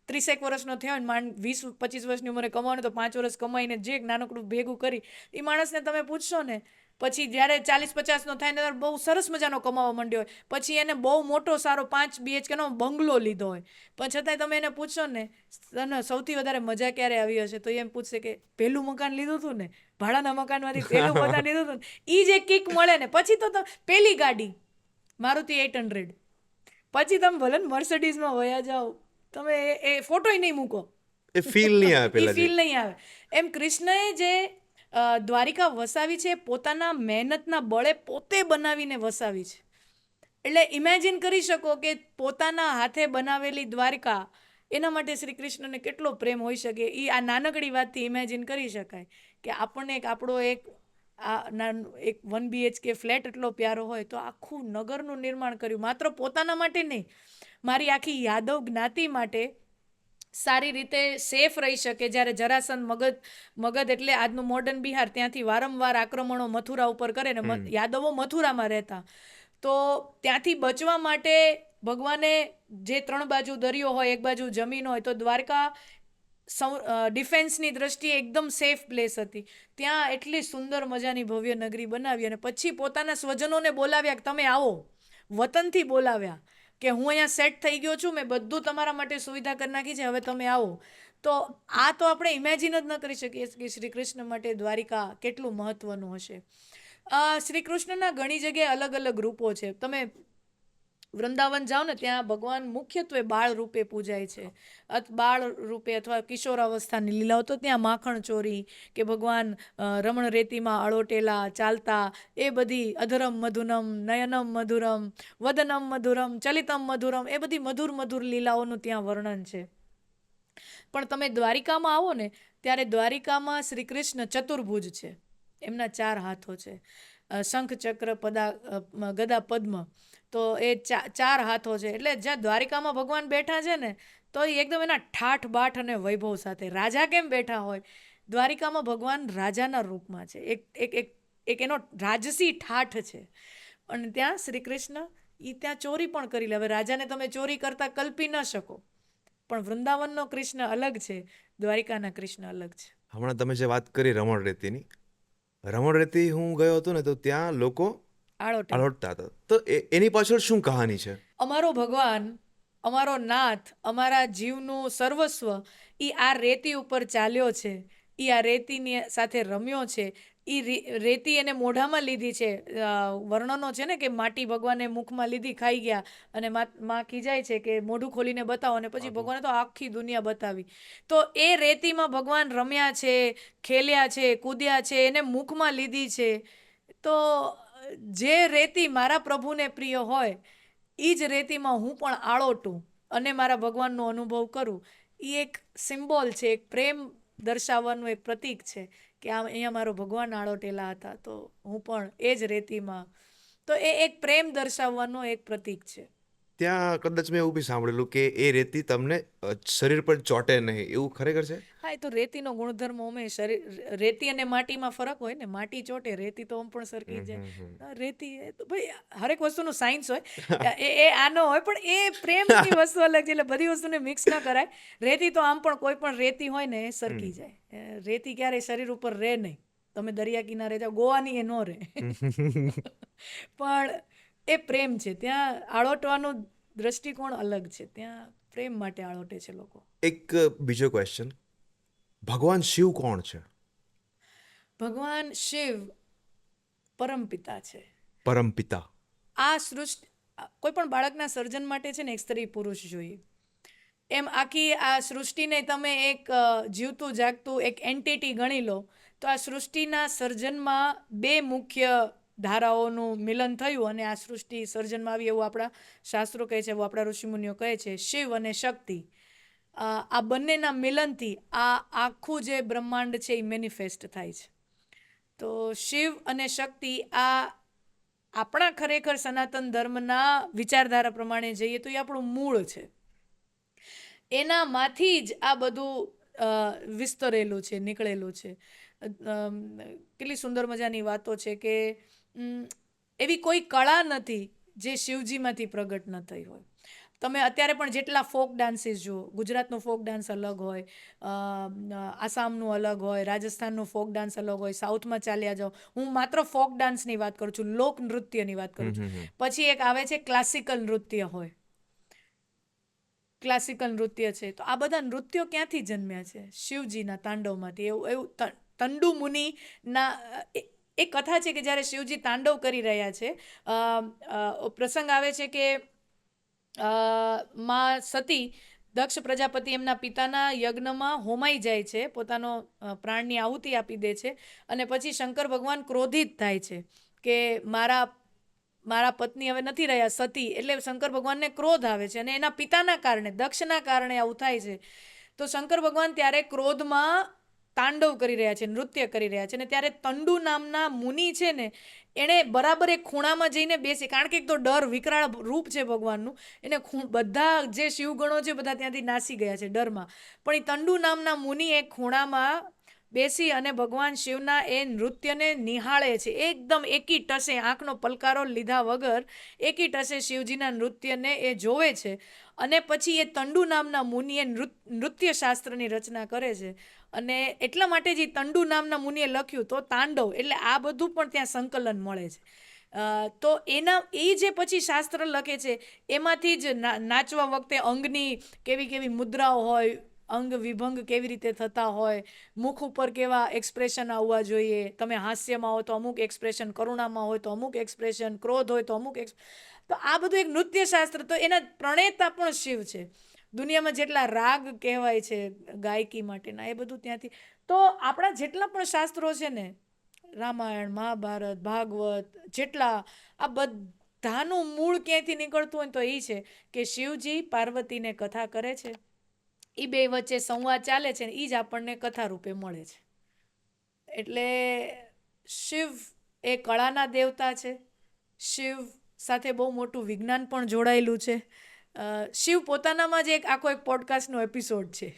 30 વર્ષનો થયો ને માંડ 20-25 વર્ષની ઉંમરે કમાવાનો તો 5 વર્ષ કમાઈને જે નાનકડું ભેગું કરી એ માણસને તમે પૂછશો ને પછી જ્યારે 40-50નો થાય ને બહુ સરસ મજાનો કમાવા માંડ્યો હોય, પછી એને બહુ મોટો સારો 5 BHKનો બંગલો લીધો હોય, પણ છતાંય તમે એને પૂછશો ને તને સૌથી વધારે મજા ક્યારે આવી હશે તો એમ પૂછશે કે પહેલું મકાન લીધું હતું ને, ભાડાના મકાનમાંથી પહેલું મકાન લીધું હતું ને, એ જે કિક મળે ને. પછી તો પહેલી ગાડી મારુતિ 800, પછી તમે ભલે ને મર્સિડીઝમાં વયા જાઓ, તમે એ ફોટોય નહીં મૂકો, એ ફીલ નહીં આવે, એ ફીલ નહીં આવે. એમ કૃષ્ણએ જે દ્વારિકા વસાવી છે પોતાના મહેનતના બળે પોતે બનાવીને વસાવી છે. એટલે ઇમેજિન કરી શકો કે પોતાના હાથે બનાવેલી દ્વારકા, એના માટે શ્રી કૃષ્ણને કેટલો પ્રેમ હોઈ શકે. એ આ નાનકડી વાતથી ઇમેજિન કરી શકાય કે આપણને આપણો એક 1 BHK ફ્લેટ એટલો પ્યારો હોય તો આખું નગરનું નિર્માણ કર્યું, માત્ર પોતાના માટે નહીં, મારી આખી યાદવ જ્ઞાતિ માટે સારી રીતે સેફ રહી શકે. જ્યારે જરાસંધ મગધ એટલે આજનું મોડર્ન બિહાર, ત્યાંથી વારંવાર આક્રમણો મથુરા ઉપર કરે ને યાદવો મથુરામાં રહેતા, તો ત્યાંથી બચવા માટે ભગવાને જે 3 બાજુ દરિયો હોય, એક બાજુ જમીન હોય, તો દ્વારકા ડિફેન્સની દ્રષ્ટિએ એકદમ સેફ પ્લેસ હતી. ત્યાં એટલી સુંદર મજાની ભવ્ય નગરી બનાવી અને પછી પોતાના સ્વજનોને બોલાવ્યા કે તમે આવો, વતનથી બોલાવ્યા કે હું અહીંયા સેટ થઈ ગયો છું, મેં બધું તમારા માટે સુવિધા કરી નાખી છે, હવે તમે આવો. તો આ તો આપણે ઇમેજિન જ ન કરી શકીએ કે શ્રી કૃષ્ણ માટે દ્વારિકા કેટલું મહત્વનું હશે. શ્રી કૃષ્ણના ઘણી જગ્યાએ અલગ અલગ રૂપો છે. તમે વૃંદાવન જાઓ ને, ત્યાં ભગવાન મુખ્યત્વે બાળ રૂપે પૂજાય છે. બાળ રૂપે અથવા કિશોરાવસ્થાની લીલાઓ, તો ત્યાં માખણ ચોરી કે ભગવાન રમણ રેતીમાં અળોટેલા ચાલતા, એ બધી અધરમ મધુનમ નયનમ મધુરમ વદનમ મધુરમ ચલિતમ મધુરમ, એ બધી મધુર મધુર લીલાઓનું ત્યાં વર્ણન છે. પણ તમે દ્વારિકામાં આવો ને, ત્યારે દ્વારિકામાં શ્રી કૃષ્ણ ચતુર્ભુજ છે. એમના 4 હાથો છે, શંખ ચક્ર ગદા પદ્મ, તો એ 4 હાથો છે. એટલે જ્યાં દ્વારિકામાં ભગવાન બેઠા છે ને, તો એ એકદમ એના ઠાઠ બાઠ અને વૈભવ સાથે. રાજા કેમ બેઠા હોય, દ્વારિકામાં ભગવાન રાજાના રૂપમાં છે. એક એનો રાજસી ઠાઠ છે. અને ત્યાં શ્રી કૃષ્ણ ત્યાં ચોરી પણ કરી લે. હવે રાજાને તમે ચોરી કરતા કલ્પી ન શકો, પણ વૃંદાવનનો કૃષ્ણ અલગ છે, દ્વારિકાના કૃષ્ણ અલગ છે. હમણાં તમે જે વાત કરી રમણ રેતીની, રમણ રેતી હું ગયો હતો ને, તો ત્યાં લોકો આળોટતા હતા. તો એની પાછળ શું કહાની છે? અમારો ભગવાન, અમારો નાથ, અમારા જીવનું સર્વસ્વ એ આ રેતી ઉપર ચાલ્યો છે, એ આ રેતીની સાથે રમ્યો છે, એ રેતી એને મોઢામાં લીધી છે. વર્ણનો છે ને કે માટી ભગવાને મુખમાં લીધી, ખાઈ ગયા, અને માં ખીજાય છે કે મોઢું ખોલીને બતાવો, અને પછી ભગવાને તો આખી દુનિયા બતાવી. તો એ રેતીમાં ભગવાન રમ્યા છે, ખેલ્યા છે, કૂદ્યા છે, એને મુખમાં લીધી છે. તો જે રેતી મારા પ્રભુને પ્રિય હોય, એ જ રેતીમાં હું પણ આળોટું અને મારા ભગવાનનો અનુભવ કરું. એ એક સિમ્બોલ છે, એક પ્રેમ દર્શાવવાનું એક પ્રતીક છે કે અહીંયા મારો ભગવાન આળોટેલા હતા, તો હું પણ એ જ રેતીમાં. તો એ એક પ્રેમ દર્શાવવાનો એક પ્રતીક છે. ત્યાં કદાચ મેં એવું બી સાંભળેલું કે એ રેતી તમને શરીર પર ચોટે નહીં, એવું ખરેખર છે? હા, એ તો રેતીનો ગુણધર્મ. રેતી અને માટીમાં ફરક હોય ને, માટી ચોટે, રેતી તો આમ પણ સરકી જાય. રેતી એ તો ભાઈ હરેક વસ્તુનું સાયન્સ હોય, એ આનો હોય, પણ એ પ્રેમની વસ્તુ અલગ છે, એટલે બધી વસ્તુને મિક્સ ન કરાય. રેતી તો આમ પણ કોઈ પણ રેતી હોય ને, એ સરકી જાય. રેતી ક્યારેય શરીર ઉપર રહે નહીં. તમે દરિયા કિનારે જાઓ, ગોવાની એ ન રહે. પણ એ પ્રેમ છે, ત્યાં આળોટવાનો દ્રષ્ટિકોણ અલગ છે. ત્યાં પ્રેમ માટે આળોટે છે લોકો. એક બીજો ક્વેશ્ચન, ભગવાન શિવ કોણ છે? ભગવાન શિવ પરમપિતા છે. પરમપિતા. આ સૃષ્ટિ, કોઈ પણ બાળકના સર્જન માટે છે ને એક સ્ત્રી પુરુષ જોઈએ. એમ આખી આ સૃષ્ટિને તમે એક જીવતું જાગતું એક એન્ટિટી ગણી લો, તો આ સૃષ્ટિના સર્જનમાં 2 મુખ્ય ધારાઓનું મિલન થયું અને આ સૃષ્ટિ સર્જનમાં આવી, એવું આપણા શાસ્ત્રો કહે છે, એવું આપણા ઋષિમુનિઓ કહે છે. શિવ અને શક્તિ, આ બંનેના મિલનથી આ આખું જે બ્રહ્માંડ છે એ મેનિફેસ્ટ થાય છે. તો શિવ અને શક્તિ આ આપણા ખરેખર સનાતન ધર્મના વિચારધારા પ્રમાણે જઈએ તો એ આપણું મૂળ છે. એનામાંથી જ આ બધું વિસ્તરેલું છે, નીકળેલું છે. કેટલી સુંદર મજાની વાતો છે કે એવી કોઈ કળા નથી જે શિવજીમાંથી પ્રગટ ન થઈ હોય. તમે અત્યારે પણ જેટલા ફોક ડાન્સીસ જુઓ, ગુજરાતનો ફોક ડાન્સ અલગ હોય, આસામનું અલગ હોય, રાજસ્થાનનું ફોક ડાન્સ અલગ હોય, સાઉથમાં ચાલ્યા જાઓ. હું માત્ર ફોક ડાન્સની વાત કરું છું, લોક નૃત્યની વાત કરું છું. પછી એક આવે છે ક્લાસિકલ નૃત્ય હોય, ક્લાસિકલ નૃત્ય છે. તો આ બધા નૃત્યો ક્યાંથી જન્મ્યા છે? શિવજીના તાંડવમાંથી. એવું તંડુ મુનિના એક કથા છે કે જ્યારે શિવજી તાંડવ કરી રહ્યા છે, પ્રસંગ આવે છે કે માં સતી, દક્ષ પ્રજાપતિ એમના પિતાના યજ્ઞમાં હોમાઈ જાય છે, પોતાનો પ્રાણની આહુતિ આપી દે છે, અને પછી શંકર ભગવાન ક્રોધિત થાય છે કે મારા પત્ની હવે નથી રહ્યા, સતી. એટલે શંકર ભગવાનને ક્રોધ આવે છે, અને એના પિતાના કારણે, દક્ષના કારણે આવું થાય છે. તો શંકર ભગવાન ત્યારે ક્રોધમાં તાંડવ કરી રહ્યા છે, નૃત્ય કરી રહ્યા છે. અને ત્યારે તંડુ નામના મુનિ છે ને એણે બરાબર એક ખૂણામાં જઈને બેસી, કારણ કે એક તો ડર, વિકરાળ રૂપ છે ભગવાનનું, એને બધા જે શિવગણો છે બધા ત્યાંથી નાસી ગયા છે ડરમાં. પણ એ તંડુ નામના મુનિ એક ખૂણામાં બેસી અને ભગવાન શિવના એ નૃત્યને નિહાળે છે. એકદમ એકી ટસે, આંખનો પલકારો લીધા વગર એકી ટસે શિવજીના નૃત્યને એ જોવે છે. અને પછી એ તંડુ નામના મુનિએ નૃત્ય શાસ્ત્રની રચના કરે છે. અને એટલા માટે જ તંડુ નામના મુનિએ લખ્યું તો તાંડવ, એટલે આ બધું પણ ત્યાં સંકલન મળે છે. તો એ જે પછી શાસ્ત્ર લખે છે એમાંથી જ નાચવા વખતે અંગની કેવી કેવી મુદ્રાઓ હોય, અંગ વિભંગ કેવી રીતે થતા હોય, મુખ ઉપર કેવા એક્સપ્રેશન આવવા જોઈએ, તમે હાસ્યમાં હો તો અમુક એક્સપ્રેશન, કરુણામાં હોય તો અમુક એક્સપ્રેશન, ક્રોધ હોય તો અમુક તો આ બધું એક નૃત્ય શાસ્ત્ર. તો એના પ્રણેતા પણ શિવ છે. દુનિયામાં જેટલા રાગ કહેવાય છે ગાયકી માટેના, એ બધું ત્યાંથી. તો આપણા જેટલા પણ શાસ્ત્રો છે ને, રામાયણ, મહાભારત, ભાગવત, જેટલા, આ બધાનું મૂળ ક્યાંયથી નીકળતું હોય તો એ છે કે શિવજી પાર્વતીને કથા કરે છે, એ બે વચ્ચે સંવાદ ચાલે છે ને એ જ આપણને કથા રૂપે મળે છે. એટલે શિવ એ કળાના દેવતા છે. શિવ સાથે બહુ મોટું વિજ્ઞાન પણ જોડાયેલું છે. શિવ પોતાનામાં જ આખો એક પોડકાસ્ટનો એપિસોડ છે.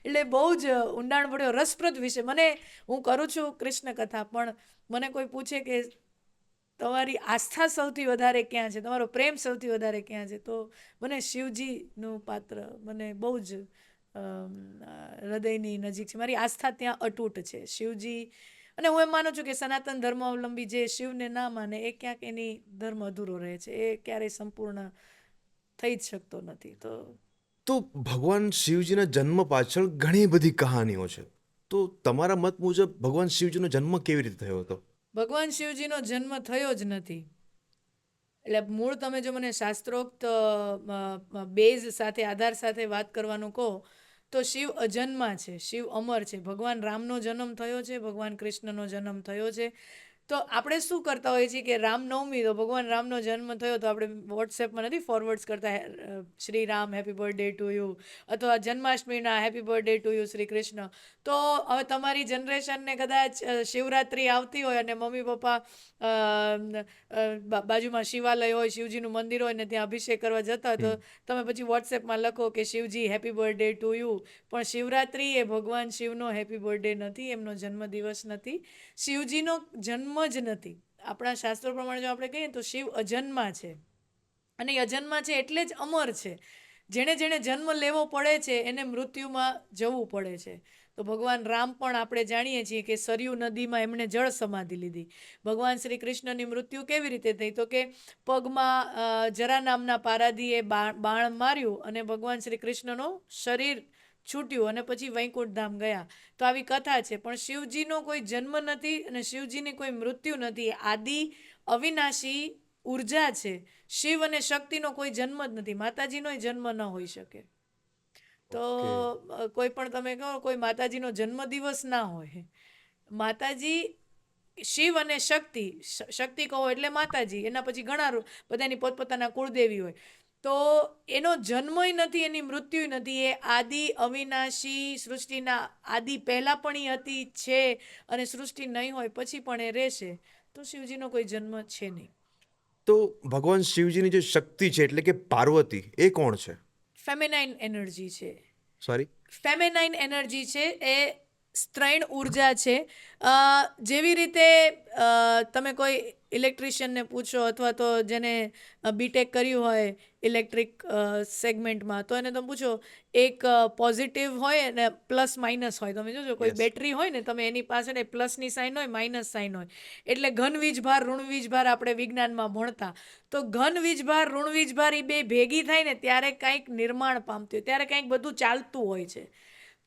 એટલે બહુ જ ઊંડાણભર્યો રસપ્રદ વિષય. હું કરું છું કૃષ્ણ કથા, પણ મને કોઈ પૂછે કે તમારી આસ્થા સૌથી વધારે ક્યાં છે, તમારો પ્રેમ સૌથી વધારે ક્યાં છે, તો મને શિવજીનું પાત્ર મને બહુ જ હૃદયની નજીક છે. મારી આસ્થા ત્યાં અતૂટ છે શિવજી. અને હું એમ માનું છું કે સનાતન ધર્માવલંબી જે શિવને ના માને એ ક્યાંક એની ધર્મ અધૂરો રહે છે, એ ક્યારેય સંપૂર્ણ થઈ જ શકતો નથી. તો ભગવાન શિવજીના જન્મ પાછળ ઘણી બધી કહાનીઓ છે. તો તમારા મત મુજબ ભગવાન શિવજીનો જન્મ કેવી રીતે થયો હતો? ભગવાન શિવજીનો જન્મ થયો જ નથી. એટલે મૂળ તમે જો મને શાસ્ત્રોક્ત બેઝ સાથે, આધાર સાથે વાત કરવાનું કહો તો શિવ અજન્મા છે, શિવ અમર છે. ભગવાન રામનો જન્મ થયો છે, ભગવાન કૃષ્ણનો જન્મ થયો છે. તો આપણે શું કરતા હોઈએ છીએ કે રામનવમી, તો ભગવાન રામનો જન્મ થયો તો આપણે વોટ્સએપમાં નથી ફોરવર્ડ્સ કરતા, Shri Ram happy birthday to you, અથવા જન્માષ્ટમીના happy birthday to you Shri Krishna. તો હવે તમારી જનરેશનને કદાચ શિવરાત્રિ આવતી હોય અને મમ્મી પપ્પા બાજુમાં શિવાલય હોય, શિવજીનું મંદિર હોય ને ત્યાં અભિષેક કરવા જતા હોય, તો તમે પછી વોટ્સએપમાં લખો કે Shivji happy birthday to you. પણ શિવરાત્રિ એ ભગવાન શિવનો હેપી બર્થડે નથી, એમનો જન્મદિવસ નથી, શિવજીનો જન્મ જ નથી. આપણા શાસ્ત્રો પ્રમાણે જો આપણે કહીએ તો શિવ અજન્મા છે. અને એ અજન્મા છે એટલે જ અમર છે. જેણે જન્મ લેવો પડે છે એને મૃત્યુમાં જવું પડે છે. તો ભગવાન રામ પણ આપણે જાણીએ છીએ કે સરયુ નદીમાં એમણે જળ સમાધિ લીધી. ભગવાન શ્રી કૃષ્ણની મૃત્યુ કેવી રીતે થઈ? તો કે પગમાં જરા નામના પારાધીએ બાણ માર્યું અને ભગવાન શ્રી કૃષ્ણનું શરીર છૂટ્યું અને પછી વૈકુંઠ ધામ ગયા. તો આવી કથા છે. પણ શિવજીનો કોઈ જન્મ નથી અને શિવજીની કોઈ મૃત્યુ નથી. આદિ અવિનાશી ઉર્જા છે. શિવ અને શક્તિનો કોઈ જન્મ જ નથી. માતાજીનોય જન્મ ન હોઈ શકે. તો કોઈ પણ તમે કહો કોઈ માતાજીનો જન્મદિવસ ના હોય. માતાજી, શિવ અને શક્તિ કહો એટલે માતાજી, એના પછી ઘણા બધાની પોતપોતાના કુળદેવી હોય. તો એનો જન્મય નથી, એની મૃત્યુ નથી. એ આદિ અવિનાશી, સૃષ્ટિના આદિ પહેલાં પણ એ હતી, છે, અને સૃષ્ટિ નહીં હોય પછી પણ એ રહેશે. તો શિવજીનો કોઈ જન્મ છે નહીં. તો ભગવાન શિવજીની જે શક્તિ છે એટલે કે પાર્વતી, એ કોણ છે? ફેમિનાઇન એનર્જી છે. સોરી, ફેમિનાઇન એનર્જી છે, એ સ્ત્રૈણ ઉર્જા છે. જેવી રીતે તમે કોઈ ઇલેક્ટ્રિશિયનને પૂછો અથવા તો જેને બીટેક કર્યું હોય ઇલેક્ટ્રિક સેગમેન્ટમાં, તો એને તમે પૂછો, એક પોઝિટિવ હોય અને પ્લસ માઇનસ હોય. તમે જોજો કોઈ બેટરી હોય ને, તમે એની પાછળ પ્લસની સાઇન હોય, માઇનસ સાઇન હોય. એટલે ઘન વીજભાર, ઋણ વીજભાર આપણે વિજ્ઞાનમાં ભણતા. તો ઘન વીજભાર, ઋણ વીજભાર એ બે ભેગી થાય ને ત્યારે કંઈક નિર્માણ પામતી હોય, ત્યારે કંઈક બધું ચાલતું હોય છે.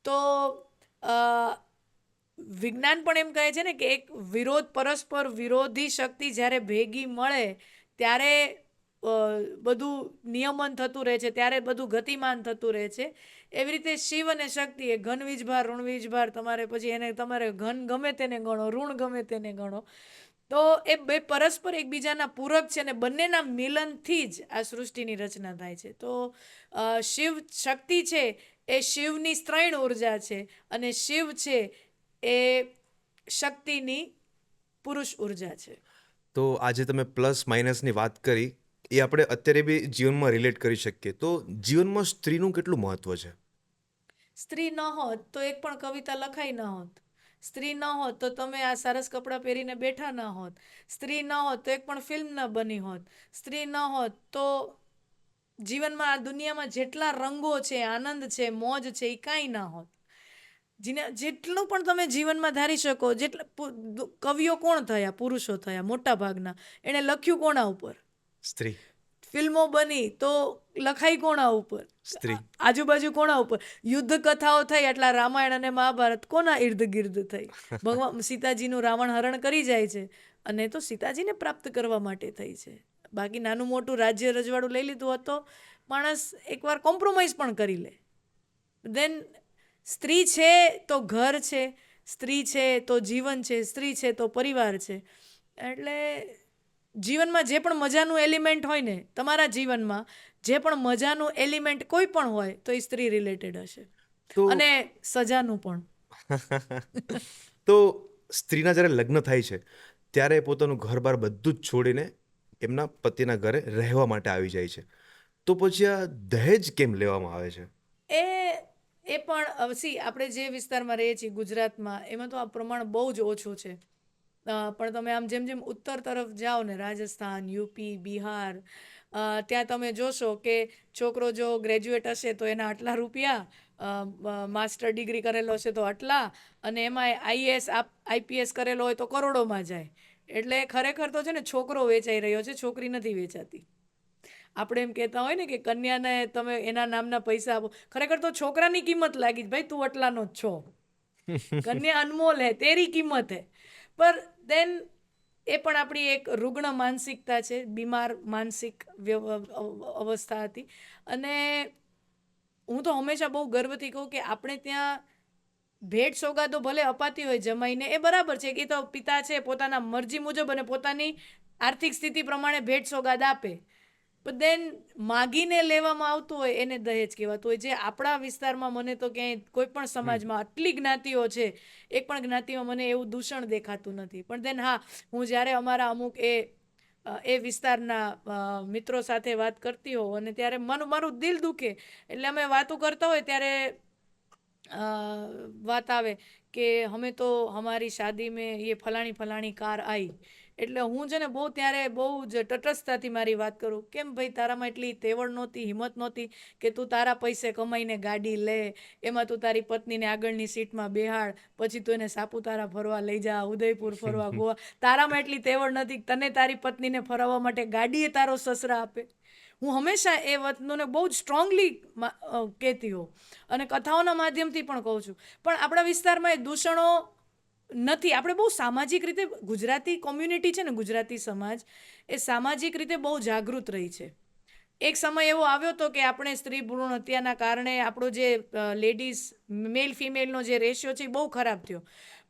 તો વિજ્ઞાન પણ એમ કહે છે ને કે એક પરસ્પર વિરોધી શક્તિ જ્યારે ભેગી મળે ત્યારે બધું નિયમન થતું રહે છે, ત્યારે બધું ગતિમાન થતું રહે છે. એવી રીતે શિવ અને શક્તિ, એ ઘન વીજભાર, ઋણ વીજભાર, તમારે પછી એને તમારે ઘન ગમે તેને ગણો, ઋણ ગમે તેને ગણો. તો એ બે પરસ્પર એકબીજાના પૂરક છે અને બંનેના મિલનથી જ આ સૃષ્ટિની રચના થાય છે. તો શિવ શક્તિ છે એ શિવની ત્રણ ઉર્જા છે અને શિવ છે એ શક્તિની પુરુષ ઉર્જા છે. તો આજે તમે પ્લસ માઇનસની વાત કરી એ આપણે અત્યારે બી જીવનમાં રિલેટ કરી શકીએ. તો જીવનમાં સ્ત્રીનું કેટલું મહત્વ છે? સ્ત્રી ન હોત તો એક પણ કવિતા લખાઈ ન હોત. સ્ત્રી ન હોત તો તમે આ સરસ કપડાં પહેરીને બેઠા ન હોત. સ્ત્રી ન હોત તો એક પણ ફિલ્મ ન બની હોત. સ્ત્રી ન હોત તો જીવનમાં આ દુનિયામાં જેટલા રંગો છે, આનંદ છે, મોજ છે, એ કાંઈ ના હોત. જેટલું પણ તમે જીવનમાં ધારી શકો, કવિઓ કોણ થયા? પુરુષો થયા મોટા ભાગના. એણે લખ્યું કોના ઉપર? સ્ત્રી. ફિલ્મો બની તો લખાઈ કોના ઉપર? સ્ત્રી. આજુબાજુ કોના ઉપર? યુદ્ધ કથાઓ થઈ એટલા રામાયણ અને મહાભારત કોના ઇર્દ ગિર્દ થઈ? ભગવાન સીતાજીનું રાવણ હરણ કરી જાય છે અને તો સીતાજીને પ્રાપ્ત કરવા માટે થઈ છે. બાકી નાનું મોટું રાજ્ય રજવાડું લઈ લીધું હોત તો માણસ એકવાર કોમ્પ્રોમાઇઝ પણ કરી લે. દેન સ્ત્રી છે તો ઘર છે, સ્ત્રી છે તો જીવન છે, સ્ત્રી છે તો પરિવાર છે. એટલે જીવનમાં જે પણ મજાનું એલિમેન્ટ હોય ને, તમારા જીવનમાં જે પણ મજાનું એલિમેન્ટ કોઈ પણ હોય તો એ સ્ત્રી રિલેટેડ હશે. તો અને સજાનું પણ. તો સ્ત્રીના જ્યારે લગ્ન થાય છે ત્યારે પોતાનું ઘર-બાર બધું જ છોડીને એમના પતિના ઘરે રહેવા માટે આવી જાય છે. તો પછી આ દહેજ કેમ લેવામાં આવે છે? એ પણ આપણે જે વિસ્તારમાં રહીએ છીએ ગુજરાતમાં, એમાં તો આ પ્રમાણ બહુ જ ઓછું છે. પણ તમે આમ જેમ જેમ ઉત્તર તરફ જાઓ ને, રાજસ્થાન, યુપી, બિહાર, ત્યાં તમે જોશો કે છોકરો જો ગ્રેજ્યુએટ હશે તો એના આટલા રૂપિયા, માસ્ટર ડિગ્રી કરેલો હશે તો આટલા, અને એમાં આઈએએસ આઈપીએસ કરેલો હોય તો કરોડોમાં જાય. એટલે ખરેખર તો છે ને છોકરો વેચાઈ રહ્યો છે, છોકરી નથી વેચાતી. આપણે એમ કહેતા હોય ને કે કન્યાને તમે એના નામના પૈસા આપો, ખરેખર તો છોકરાની કિંમત લાગી જ, ભાઈ તું આટલાનો જ છો. કન્યા અનમોલ હે, તેરી કિંમત હે. પર દેન એ પણ આપણી એક રૂગ્ણ માનસિકતા છે, બીમાર માનસિક અવસ્થા હતી. અને હું તો હંમેશા બહુ ગર્વથી કહું કે આપણે ત્યાં ભેટ સોગાદો ભલે અપાતી હોય જમાઈને, એ બરાબર છે કે એ તો પિતા છે પોતાના મરજી મુજબ અને પોતાની આર્થિક સ્થિતિ પ્રમાણે ભેટ સોગાદ આપે. પણ દેન માગીને લેવામાં આવતું હોય એને દહેજ કહેવાતું હોય. જે આપણા વિસ્તારમાં મને તો ક્યાંય કોઈ પણ સમાજમાં આટલી જ્ઞાતિઓ છે, એક પણ જ્ઞાતિમાં મને એવું દૂષણ દેખાતું નથી. પણ દેન હા, હું જ્યારે અમારા અમુક એ વિસ્તારના મિત્રો સાથે વાત કરતી હોઉં અને ત્યારે મારું દિલ દુખે. એટલે અમે વાતો કરતા હોય ત્યારે વાત આવે કે હમે તો હમારી શાદી મેં ये ફલાણી ફલાણી કાર आई. એટલે હું છે ને ત્યારે બહુ જ તટસ્થતાથી મારી વાત કરું. કેમ ભાઈ તારામાં એટલી તેવડ નહોતી, હિંમત નહોતી કે તું તારા પૈસે કમાઈને ગાડી લે, એમાં તું તારી પત્નીને આગળની સીટમાં બેહાડ, પછી તું એને સાપુતારા ફરવા લઈ જા, ઉદયપુર ફરવા, ગોવા. તારામાં એટલી તેવડ નથી તને તારી પત્નીને ફરાવવા માટે ગાડીએ તારો સસરા આપે. હું હંમેશા એ વાતને બહુ જ સ્ટ્રોંગલી કહેતી હોઉં અને કથાઓના માધ્યમથી પણ કહું છું. પણ આપણા વિસ્તારમાં એ દૂષણો નથી. આપણે બહુ સામાજિક રીતે, ગુજરાતી કોમ્યુનિટી છે ને, ગુજરાતી સમાજ એ સામાજિક રીતે બહુ જાગૃત રહી છે. એક સમય એવો આવ્યો હતો કે આપણે સ્ત્રી ભ્રૂણ હત્યાના કારણે આપણો જે લેડીઝ મેલ ફિમેલનો જે રેશિયો છે એ બહુ ખરાબ થયો.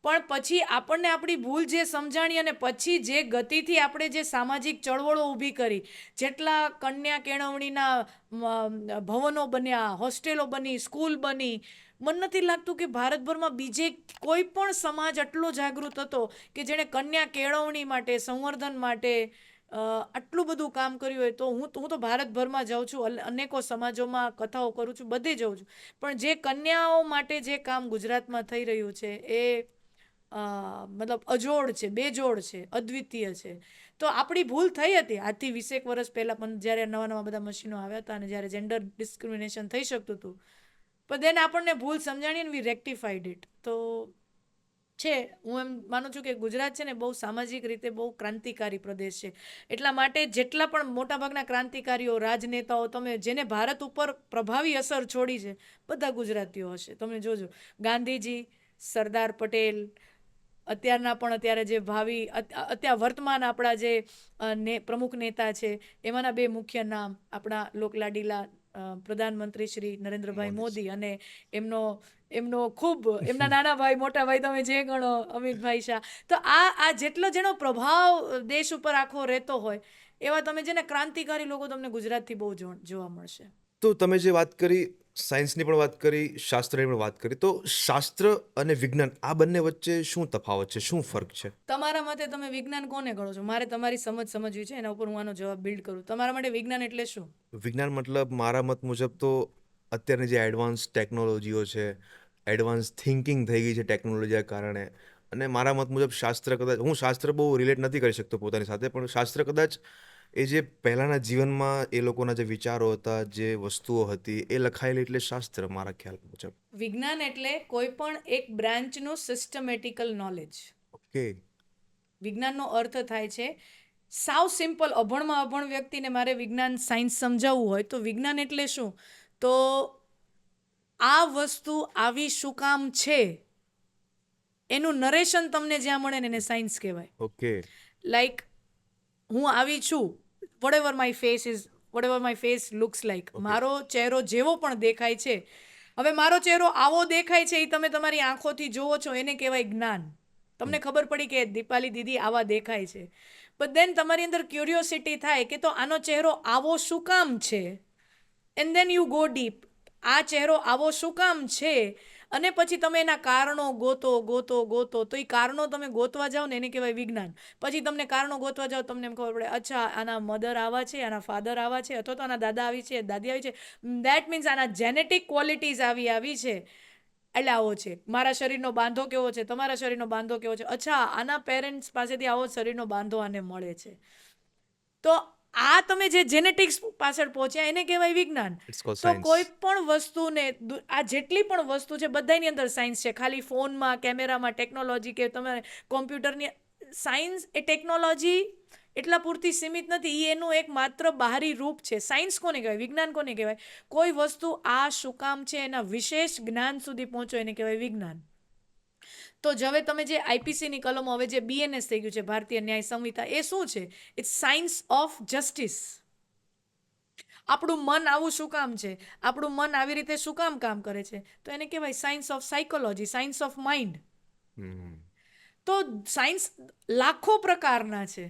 પણ પછી આપણને આપણી ભૂલ જે સમજાણી અને પછી જે ગતિથી આપણે જે સામાજિક ચળવળો ઊભી કરી, જેટલા કન્યા કેળવણીના ભવનો બન્યા, હોસ્ટેલો બની, સ્કૂલ બની, મને નથી લાગતું કે ભારતભરમાં બીજે કોઈ પણ સમાજ આટલો જાગૃત હતો કે જેણે કન્યા કેળવણી માટે, સંવર્ધન માટે આટલું બધું કામ કર્યું હોય. તો હું તો ભારતભરમાં જાઉં છું, અનેકો સમાજોમાં કથાઓ કરું છું, બધે જાઉં છું. પણ જે કન્યાઓ માટે જે કામ ગુજરાતમાં થઈ રહ્યું છે એ મતલબ અજોડ છે, બેજોડ છે, અદ્વિતીય છે. તો આપણી ભૂલ થઈ હતી આજથી 20 વર્ષ પહેલાં, પણ જ્યારે નવા બધા મશીનો આવ્યા હતા અને જ્યારે જેન્ડર ડિસ્ક્રિમિનેશન થઈ શકતું હતું, પણ દેન આપણને ભૂલ સમજાણી અને વી રેક્ટિફાઈડ ઇટ. તો છે, હું એમ માનું છું કે ગુજરાત છે ને બહુ સામાજિક રીતે બહુ ક્રાંતિકારી પ્રદેશ છે. એટલા માટે જેટલા પણ મોટાભાગના ક્રાંતિકારીઓ, રાજનેતાઓ, તમે જેને ભારત ઉપર પ્રભાવી અસર છોડી છે, બધા ગુજરાતીઓ હશે. તમે જોજો, ગાંધીજી, સરદાર પટેલ, અત્યારે જે અત્યારે વર્તમાન આપણા જે પ્રમુખ નેતા છે, એમાંના બે મુખ્ય નામ આપણા લોકલાડીલા પ્રધાનમંત્રી શ્રી નરેન્દ્રભાઈ મોદી અને એમનો ખૂબ એમના નાના ભાઈ, મોટા ભાઈ, તમે જે ગણો, અમિતભાઈ શાહ. તો આ જેનો પ્રભાવ દેશ ઉપર આખો રહેતો હોય એવા તમે જેને ક્રાંતિકારી લોકો તમને ગુજરાતથી બહુ જોવા મળશે. તો તમે જે વાત કરી સાયન્સની પણ વાત કરી, શાસ્ત્રની પણ વાત કરી. તો શાસ્ત્ર અને વિજ્ઞાન આ બંને વચ્ચે શું તફાવત છે, શું ફર્ક છે? તમારા મતે તમે વિજ્ઞાન કોને ગણો છો? મારે તમારી સમજવી છે, એના ઉપર હું આનો જવાબ બિલ્ડ કરું. તમારા માટે વિજ્ઞાન એટલે શું? વિજ્ઞાન મતલબ મારા મત મુજબ તો અત્યારની જે એડવાન્સ ટેકનોલોજીઓ છે, એડવાન્સ થિંકિંગ થઈ ગઈ છે ટેકનોલોજીના કારણે, અને મારા મત મુજબ શાસ્ત્ર કદાચ, હું શાસ્ત્ર બહુ રિલેટ નથી કરી શકતો પોતાની સાથે, પણ શાસ્ત્ર કદાચ એ જે પહેલાંના જીવનમાં એ લોકોના જે વિચારો હતા, જે વસ્તુઓ હતી, એ લખાયેલી એટલે શાસ્ત્ર મારા ખ્યાલ મુજબ. વિજ્ઞાન એટલે કોઈ પણ એક બ્રાન્ચનું સિસ્ટમેટિકલ નોલેજ. ઓકે. વિજ્ઞાનનો અર્થ થાય છે, સાવ સિમ્પલ અભણમાં અભણ વ્યક્તિને મારે વિજ્ઞાન સાયન્સ સમજાવવું હોય તો વિજ્ઞાન એટલે શું? તો આ વસ્તુ આવી શું કામ છે એનું નરેશન તમને જ્યાં મળે ને એને સાયન્સ કહેવાય. ઓકે. લાઈક હું આવી છું, whatever my face looks like, મારો ચહેરો જેવો પણ દેખાય છે, હવે મારો ચહેરો આવો દેખાય છે એ તમે તમારી આંખોથી જોવો છો એને કહેવાય જ્ઞાન. તમને ખબર પડી કે દીપાલી દીદી આવા દેખાય છે, બટ દેન તમારી અંદર ક્યુરિયોસિટી થાય કે તો આનો ચહેરો આવો શું કામ છે, and then you go deep. આ ચહેરો આવો શું કામ છે, અને પછી તમે એના કારણો ગોતો તો એ કારણો તમે ગોતવા જાઓ ને એને કહેવાય વિજ્ઞાન. પછી તમને કારણો ગોતવા જાઓ, તમને એમ ખબર પડે, અચ્છા આના મધર આવા છે, આના ફાધર આવા છે, અથવા તો આના દાદા આવી છે, દાદી આવી છે, દેટ મીન્સ આના જેનેટિક ક્વોલિટીઝ આવી છે, એટલે આવો છે. મારા શરીરનો બાંધો કેવો છે, તમારા શરીરનો બાંધો કેવો છે, અચ્છા આના પેરેન્ટ્સ પાસેથી આવો શરીરનો બાંધો આને મળે છે. તો આ તમે જે જેનેટિક્સ પાછળ પહોંચ્યા એને કહેવાય વિજ્ઞાન. It's called તો science. કોઈ પણ વસ્તુને આ જેટલી પણ વસ્તુ છે બધાની અંદર સાયન્સ છે. ખાલી ફોનમાં, કેમેરામાં, ટેકનોલોજી કે તમારે કોમ્પ્યુટરની સાયન્સ એ ટેકનોલોજી એટલા પૂરતી સીમિત નથી. એ એનું એક માત્ર બહારી રૂપ છે. સાયન્સ કોને કહેવાય? વિજ્ઞાન કોને કહેવાય? કોઈ વસ્તુ આ શું કામ છે એના વિશેષ જ્ઞાન સુધી પહોંચો એને કહેવાય વિજ્ઞાન. તો હવે તમે જે આઈપીસીની કલમો, હવે જે બીએનએસ થઈ ગયું છે, ભારતીય ન્યાય સંહિતા, એ શું છે? It's science of justice. આપણું મન આવું શું કામ છે, આપણું મન આવી રીતે શું કામ કરે છે, તો એને કહેવાય science of psychology, science of mind. તો સાયન્સ લાખો પ્રકારના છે,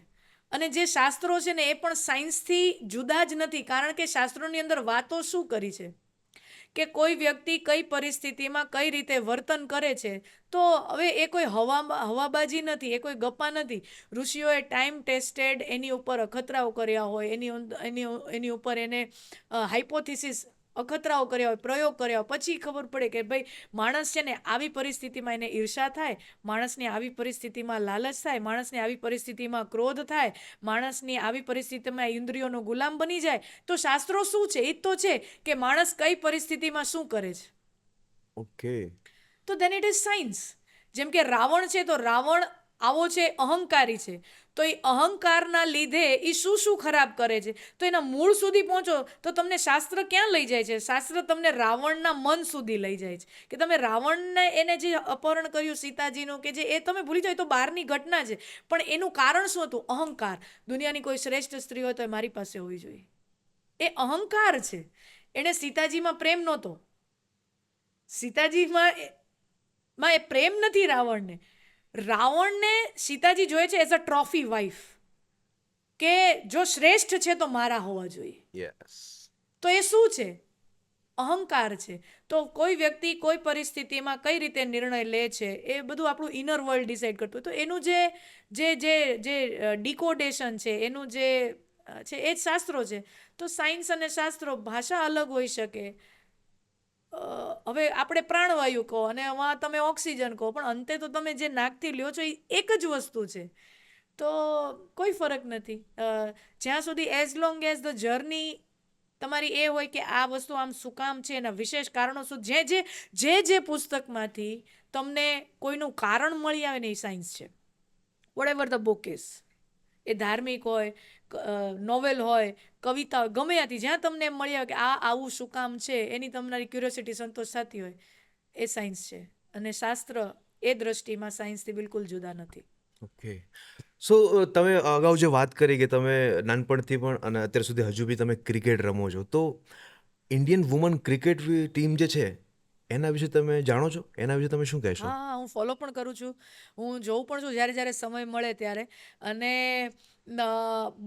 અને જે શાસ્ત્રો છે ને એ પણ સાયન્સથી જુદા જ નથી, કારણ કે શાસ્ત્રોની અંદર વાતો શું કરી છે કે કોઈ વ્યક્તિ કઈ પરિસ્થિતિમાં કઈ રીતે વર્તન કરે છે. તો હવે એ કોઈ હવાબાજી નથી, એ કોઈ ગપ્પા નથી. ઋષિઓએ ટાઈમ ટેસ્ટેડ એની ઉપર અખતરાઓ કર્યા હોય, એની ઉપર એને હાઇપોથિસિસ અખતરાઓ કર્યા હોય, પ્રયોગ કર્યા હોય, પછી ખબર પડે કે ભાઈ માણસ છે ને આવી પરિસ્થિતિમાં એને ઈર્ષા થાય, માણસની આવી પરિસ્થિતિમાં લાલચ થાય, માણસની આવી પરિસ્થિતિમાં ક્રોધ થાય, માણસની આવી પરિસ્થિતિમાં ઇન્દ્રિયોનો ગુલામ બની જાય. તો શાસ્ત્રો શું છે? એ તો છે કે માણસ કઈ પરિસ્થિતિમાં શું કરે છે. ઓકે. તો દેન ઇટ ઇઝ સાયન્સ. જેમ કે રાવણ છે, તો રાવણ આવો છે, અહંકારી છે, તો એ અહંકારના લીધે એ શું ખરાબ કરે છે, તો એના મૂળ સુધી પહોંચો તો તમને શાસ્ત્ર ક્યાં લઈ જાય છે? શાસ્ત્ર તમને રાવણના મન સુધી લઈ જાય છે, કે તમે રાવણને એને જે અપહરણ કર્યું સીતાજીનું, કે જે એ તમે ભૂલી જાઓ, તો બહારની ઘટના છે, પણ એનું કારણ શું હતું? અહંકાર. દુનિયાની કોઈ શ્રેષ્ઠ સ્ત્રી હોય તો એ મારી પાસે હોવી જોઈએ, એ અહંકાર છે. એને સીતાજીમાં પ્રેમ નહોતો, સીતાજીમાં એ પ્રેમ નથી રાવણને સીતાજી જોઈએ છે એઝ અ ટ્રોફી વાઇફ, કે જો શ્રેષ્ઠ છે તો મારા હોવા જોઈએ. યસ. તો એ શું છે? અહંકાર છે. તો કોઈ વ્યક્તિ કોઈ પરિસ્થિતિમાં કઈ રીતે નિર્ણય લે છે એ બધું આપણું ઇનર વર્લ્ડ ડિસાઇડ કરતું હોય. તો એનું જે ડિકોડેશન છે, એનું જે છે એ જ શાસ્ત્રો છે. તો સાયન્સ અને શાસ્ત્રો, ભાષા અલગ હોઈ શકે. હવે આપણે પ્રાણવાયુ કહો અને એમાં તમે ઓક્સિજન કહો, પણ અંતે તો તમે જે નાકથી લ્યો છો એ એક જ વસ્તુ છે. તો કોઈ ફરક નથી જ્યાં સુધી as long as the journey તમારી એ હોય કે આ વસ્તુ આમ શું કામ છે, એના વિશેષ કારણો શું, જે પુસ્તકમાંથી તમને કોઈનું કારણ મળી આવે ને એ સાયન્સ છે. Whatever the book is, એ ધાર્મિક હોય, નોવેલ હોય, કવિતા હોય, ગમે ત્યાંથી જ્યાં તમને એમ મળી આવે કે આ આવું શું કામ છે, એની તમારી ક્યુરિયોસિટી સંતોષ થતી હોય, એ સાયન્સ છે. અને શાસ્ત્ર એ દ્રષ્ટિમાં સાયન્સથી બિલકુલ જુદા નથી. ઓકે. સો તમે અગાઉ જે વાત કરી કે તમે નાનપણથી પણ અને અત્યાર સુધી હજુ બી તમે ક્રિકેટ રમો છો, તો ઇન્ડિયન વુમન ક્રિકેટ ટીમ જે છે એના વિશે તમે જાણો છો? એના વિશે તમે શું કહેશો? હા, હું હું ફોલો પણ કરું છું, હું જોઉં પણ છું જ્યારે સમય મળે ત્યારે. અને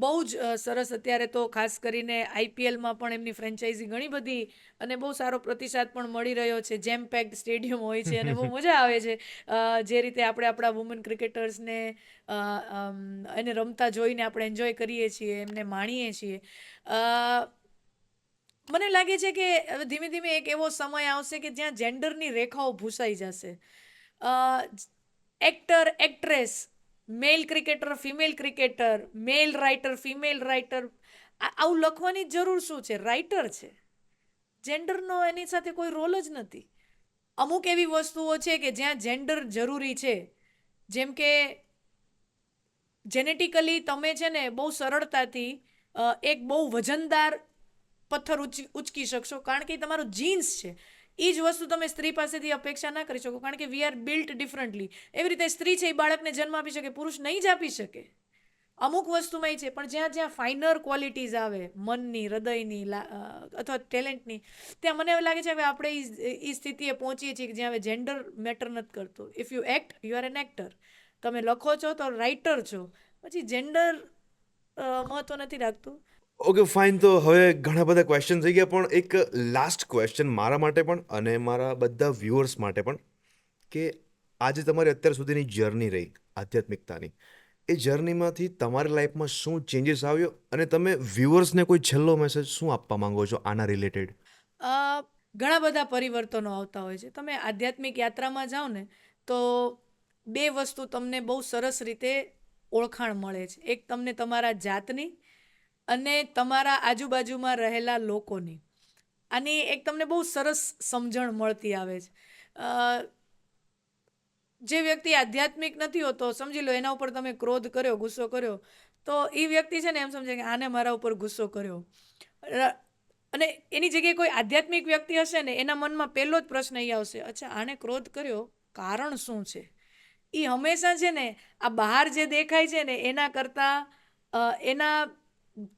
બહુ જ સરસ અત્યારે તો ખાસ કરીને આઈપીએલમાં પણ એમની ફ્રેન્ચાઇઝી ઘણી બધી અને બહુ સારો પ્રતિસાદ પણ મળી રહ્યો છે. જેમ પેક્ડ સ્ટેડિયમ હોય છે અને બહુ મજા આવે છે જે રીતે આપણે આપણા વુમન ક્રિકેટર્સને એને રમતા જોઈને આપણે એન્જોય કરીએ છીએ, એમને માણીએ છીએ. મને લાગે છે કે હવે ધીમે ધીમે એક એવો સમય આવશે કે જ્યાં જેન્ડરની રેખાઓ ભૂસાઈ જશે. એક્ટર, એક્ટ્રેસ, મેલ ક્રિકેટર, ફિમેલ ક્રિકેટર, મેલ રાઇટર, ફિમેલ રાઇટર, આવું લખવાની જરૂર શું છે? રાઇટર છે. જેન્ડરનો એની સાથે કોઈ રોલ જ નથી. અમુક એવી વસ્તુઓ છે કે જ્યાં જેન્ડર જરૂરી છે. જેમ કે જેનેટિકલી તમે છે ને બહુ સરળતાથી એક બહુ વજનદાર પથ્થર ઉચકી શકશો, કારણ કે એ તમારું જીન્સ છે. એ જ વસ્તુ તમે સ્ત્રી પાસેથી અપેક્ષા ના કરી શકો, કારણ કે વી આર બિલ્ટ ડિફરન્ટલી. એવી રીતે સ્ત્રી છે એ બાળકને જન્મ આપી શકે, પુરુષ નહીં જ આપી શકે. અમુક વસ્તુમાં એ છે, પણ જ્યાં જ્યાં ફાઇનર ક્વોલિટીઝ આવે મનની, હૃદયની અથવા ટેલેન્ટની, ત્યાં મને એવું લાગે છે કે આપણે એ સ્થિતિએ પહોંચીએ છીએ કે જ્યાં હવે જેન્ડર મેટર નથી કરતો. If you act, you are N actor. તમે લખો છો તો રાઇટર છો, પછી જેન્ડર મહત્વ નથી રાખતું. Okay fine. તો હવે ઘણા બધા ક્વેશ્ચન થઈ ગયા, પણ એક લાસ્ટ ક્વેશ્ચન મારા માટે પણ અને મારા બધા વ્યુઅર્સ માટે પણ, કે આજે તમારી અત્યાર સુધીની જર્ની રહી આધ્યાત્મિકતાની, એ જર્નીમાંથી તમારી લાઈફમાં શું ચેન્જીસ આવ્યો અને તમે વ્યુઅર્સને કોઈ છેલ્લો મેસેજ શું આપવા માંગો છો આના રિલેટેડ? ઘણા બધા પરિવર્તનો આવતા હોય છે. તમે આધ્યાત્મિક યાત્રામાં જાઓ ને તો બે વસ્તુ તમને બહુ સરસ રીતે ઓળખાણ મળે છે. એક તમને તમારા જાતની અને તમારા આજુબાજુમાં રહેલા લોકોની. આની એક તમને બહુ સરસ સમજણ મળતી આવે છે. જે વ્યક્તિ આધ્યાત્મિક નથી હોતો, સમજી લો એના ઉપર તમે ક્રોધ કર્યો, ગુસ્સો કર્યો, તો એ વ્યક્તિ છે ને એમ સમજે કે આને મારા ઉપર ગુસ્સો કર્યો. અને એની જગ્યાએ કોઈ આધ્યાત્મિક વ્યક્તિ હશે ને, એના મનમાં પહેલો જ પ્રશ્ન એ આવશે, અચ્છા આને ક્રોધ કર્યો, કારણ શું છે? એ હંમેશા છે ને આ બહાર જે દેખાય છે ને એના કરતાં એના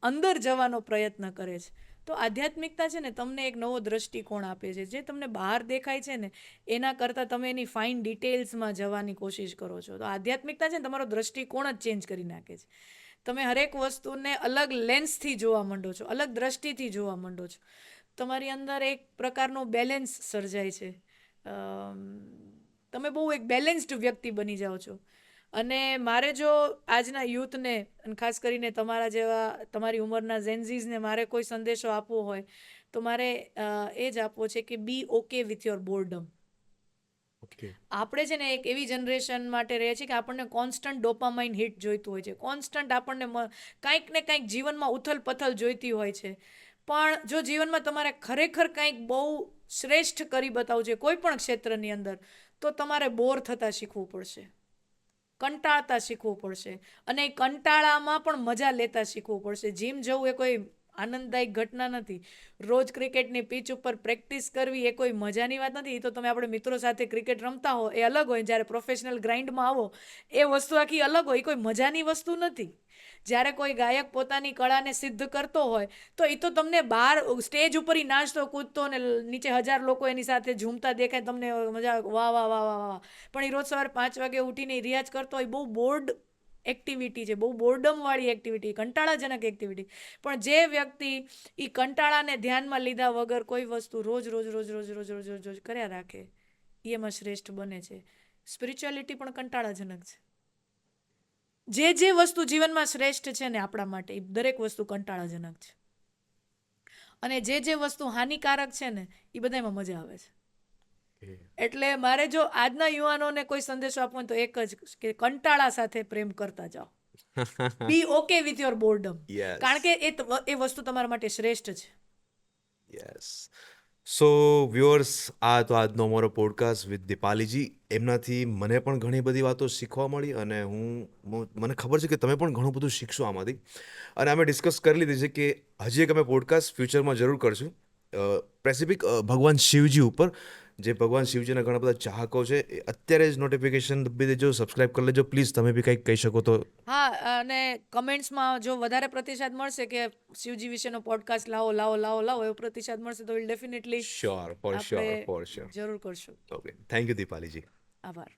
અંદર જવાનો પ્રયત્ન કરે છે. તો આધ્યાત્મિકતા છે ને તમને એક નવો દ્રષ્ટિકોણ આપે છે. જે તમને બહાર દેખાય છે ને એના કરતાં તમે એની ફાઇન ડિટેલ્સમાં જવાની કોશિશ કરો છો. તો આધ્યાત્મિકતા છે ને તમારો દ્રષ્ટિકોણ જ ચેન્જ કરી નાખે છે. તમે હરેક વસ્તુને અલગ લેન્સથી જોવા માંડો છો, અલગ દ્રષ્ટિથી જોવા માંડો છો. તમારી અંદર એક પ્રકારનો બેલેન્સ સર્જાય છે. તમે બહુ એક બેલેન્સ્ડ વ્યક્તિ બની જાઓ છો. અને મારે જો આજના યુથને, અને ખાસ કરીને તમારા જેવા તમારી ઉંમરના ઝેનઝીઝને મારે કોઈ સંદેશો આપવો હોય તો મારે એ જ આપવો છે કે be okay with your boredom. Okay. આપણે છે ને એક એવી જનરેશન માટે રહે છે કે આપણને કોન્સ્ટન્ટ ડોપામાઇન હિટ જોઈતું હોય છે. કોન્સ્ટન્ટ આપણને કાંઈક ને કાંઈક જીવનમાં ઉથલ પથલ જોઈતી હોય છે. પણ જો જીવનમાં તમારે ખરેખર કંઈક બહુ શ્રેષ્ઠ કરી બતાવવું છે કોઈ પણ ક્ષેત્રની અંદર, તો તમારે બોર થતાં શીખવું પડશે, કંટાળતા શીખવું પડશે, અને એ કંટાળામાં પણ મજા લેતા શીખવું પડશે. જીમ જવું એ કોઈ આનંદદાયક ઘટના નથી. રોજ ક્રિકેટની પિચ ઉપર પ્રેક્ટિસ કરવી એ કોઈ મજાની વાત નથી. એ તો તમે આપણે મિત્રો સાથે ક્રિકેટ રમતા હો એ અલગ હોય, જ્યારે પ્રોફેશનલ ગ્રાઇન્ડમાં આવો એ વસ્તુ આખી અલગ હોય. એ કોઈ મજાની વસ્તુ નથી. જ્યારે કોઈ ગાયક પોતાની કળાને સિદ્ધ કરતો હોય તો એ તો તમને બહાર સ્ટેજ ઉપર નાચતો કૂદતો ને નીચે 1000 લોકો એની સાથે ઝૂમતા દેખાય, તમને મજા આવે, વાહ વાહ વાહ વાહ વાહ. પણ એ રોજ સવારે 5 વાગે ઉઠીને રિયાઝ કરતો હોય, બહુ બોર્ડ એક્ટિવિટી છે, બહુ બોર્ડમવાળી એક્ટિવિટી, કંટાળાજનક એક્ટિવિટી. પણ જે વ્યક્તિ એ કંટાળાને ધ્યાનમાં લીધા વગર કોઈ વસ્તુ રોજ રોજ રોજ રોજ રોજ રોજ રોજ રોજ કર્યા રાખે, એ એમાં શ્રેષ્ઠ બને છે. સ્પિરિચ્યુઆલિટી પણ કંટાળાજનક છે. જે વસ્તુ જીવનમાં શ્રેષ્ઠ છે ને આપણા માટે, એ દરેક વસ્તુ કંટાળાજનક છે. અને જે વસ્તુ હાનિકારક છે ને એ બધામાં મજા આવે છે. એટલે મારે જો આજના યુવાનોને કોઈ સંદેશો આપવો હોય તો એક જ, કે કંટાળા સાથે પ્રેમ કરતા જાઓ. Be okay with your boredom. Yes. કારણ કે એ વસ્તુ તમારા માટે શ્રેષ્ઠ છે. યસ. સો વ્યુઅર્સ, આ તો આજનો અમારો પોડકાસ્ટ વિથ દીપાલીજી. એમનાથી મને પણ ઘણી બધી વાતો શીખવા મળી અને મને ખબર છે કે તમે પણ ઘણું બધું શીખશો આમાંથી. અને અમે ડિસ્કસ કરી લીધી છે કે હજી એક અમે પોડકાસ્ટ ફ્યુચરમાં જરૂર કરશું સ્પેસિફિક ભગવાન શિવજી ઉપર. જે ભગવાન શિવજીના ઘણા બધા ચાહકો છે એ અત્યારે જ નોટિફિકેશન દબી દેજો, સબસ્ક્રાઇબ કરી લેજો પ્લીઝ. તમે બી કંઈક કહી શકો તો. હા, અને કમેન્ટ્સમાં જો વધારે પ્રતિસાદ મળશે કે શિવજી વિશેનો પોડકાસ્ટ લાવો લાવો લાવો લાવો એવો પ્રતિસાદ મળશે તો will definitely sure, for sure, for sure. જરૂર કરશું. Okay, thank you Deepaliji. આભાર.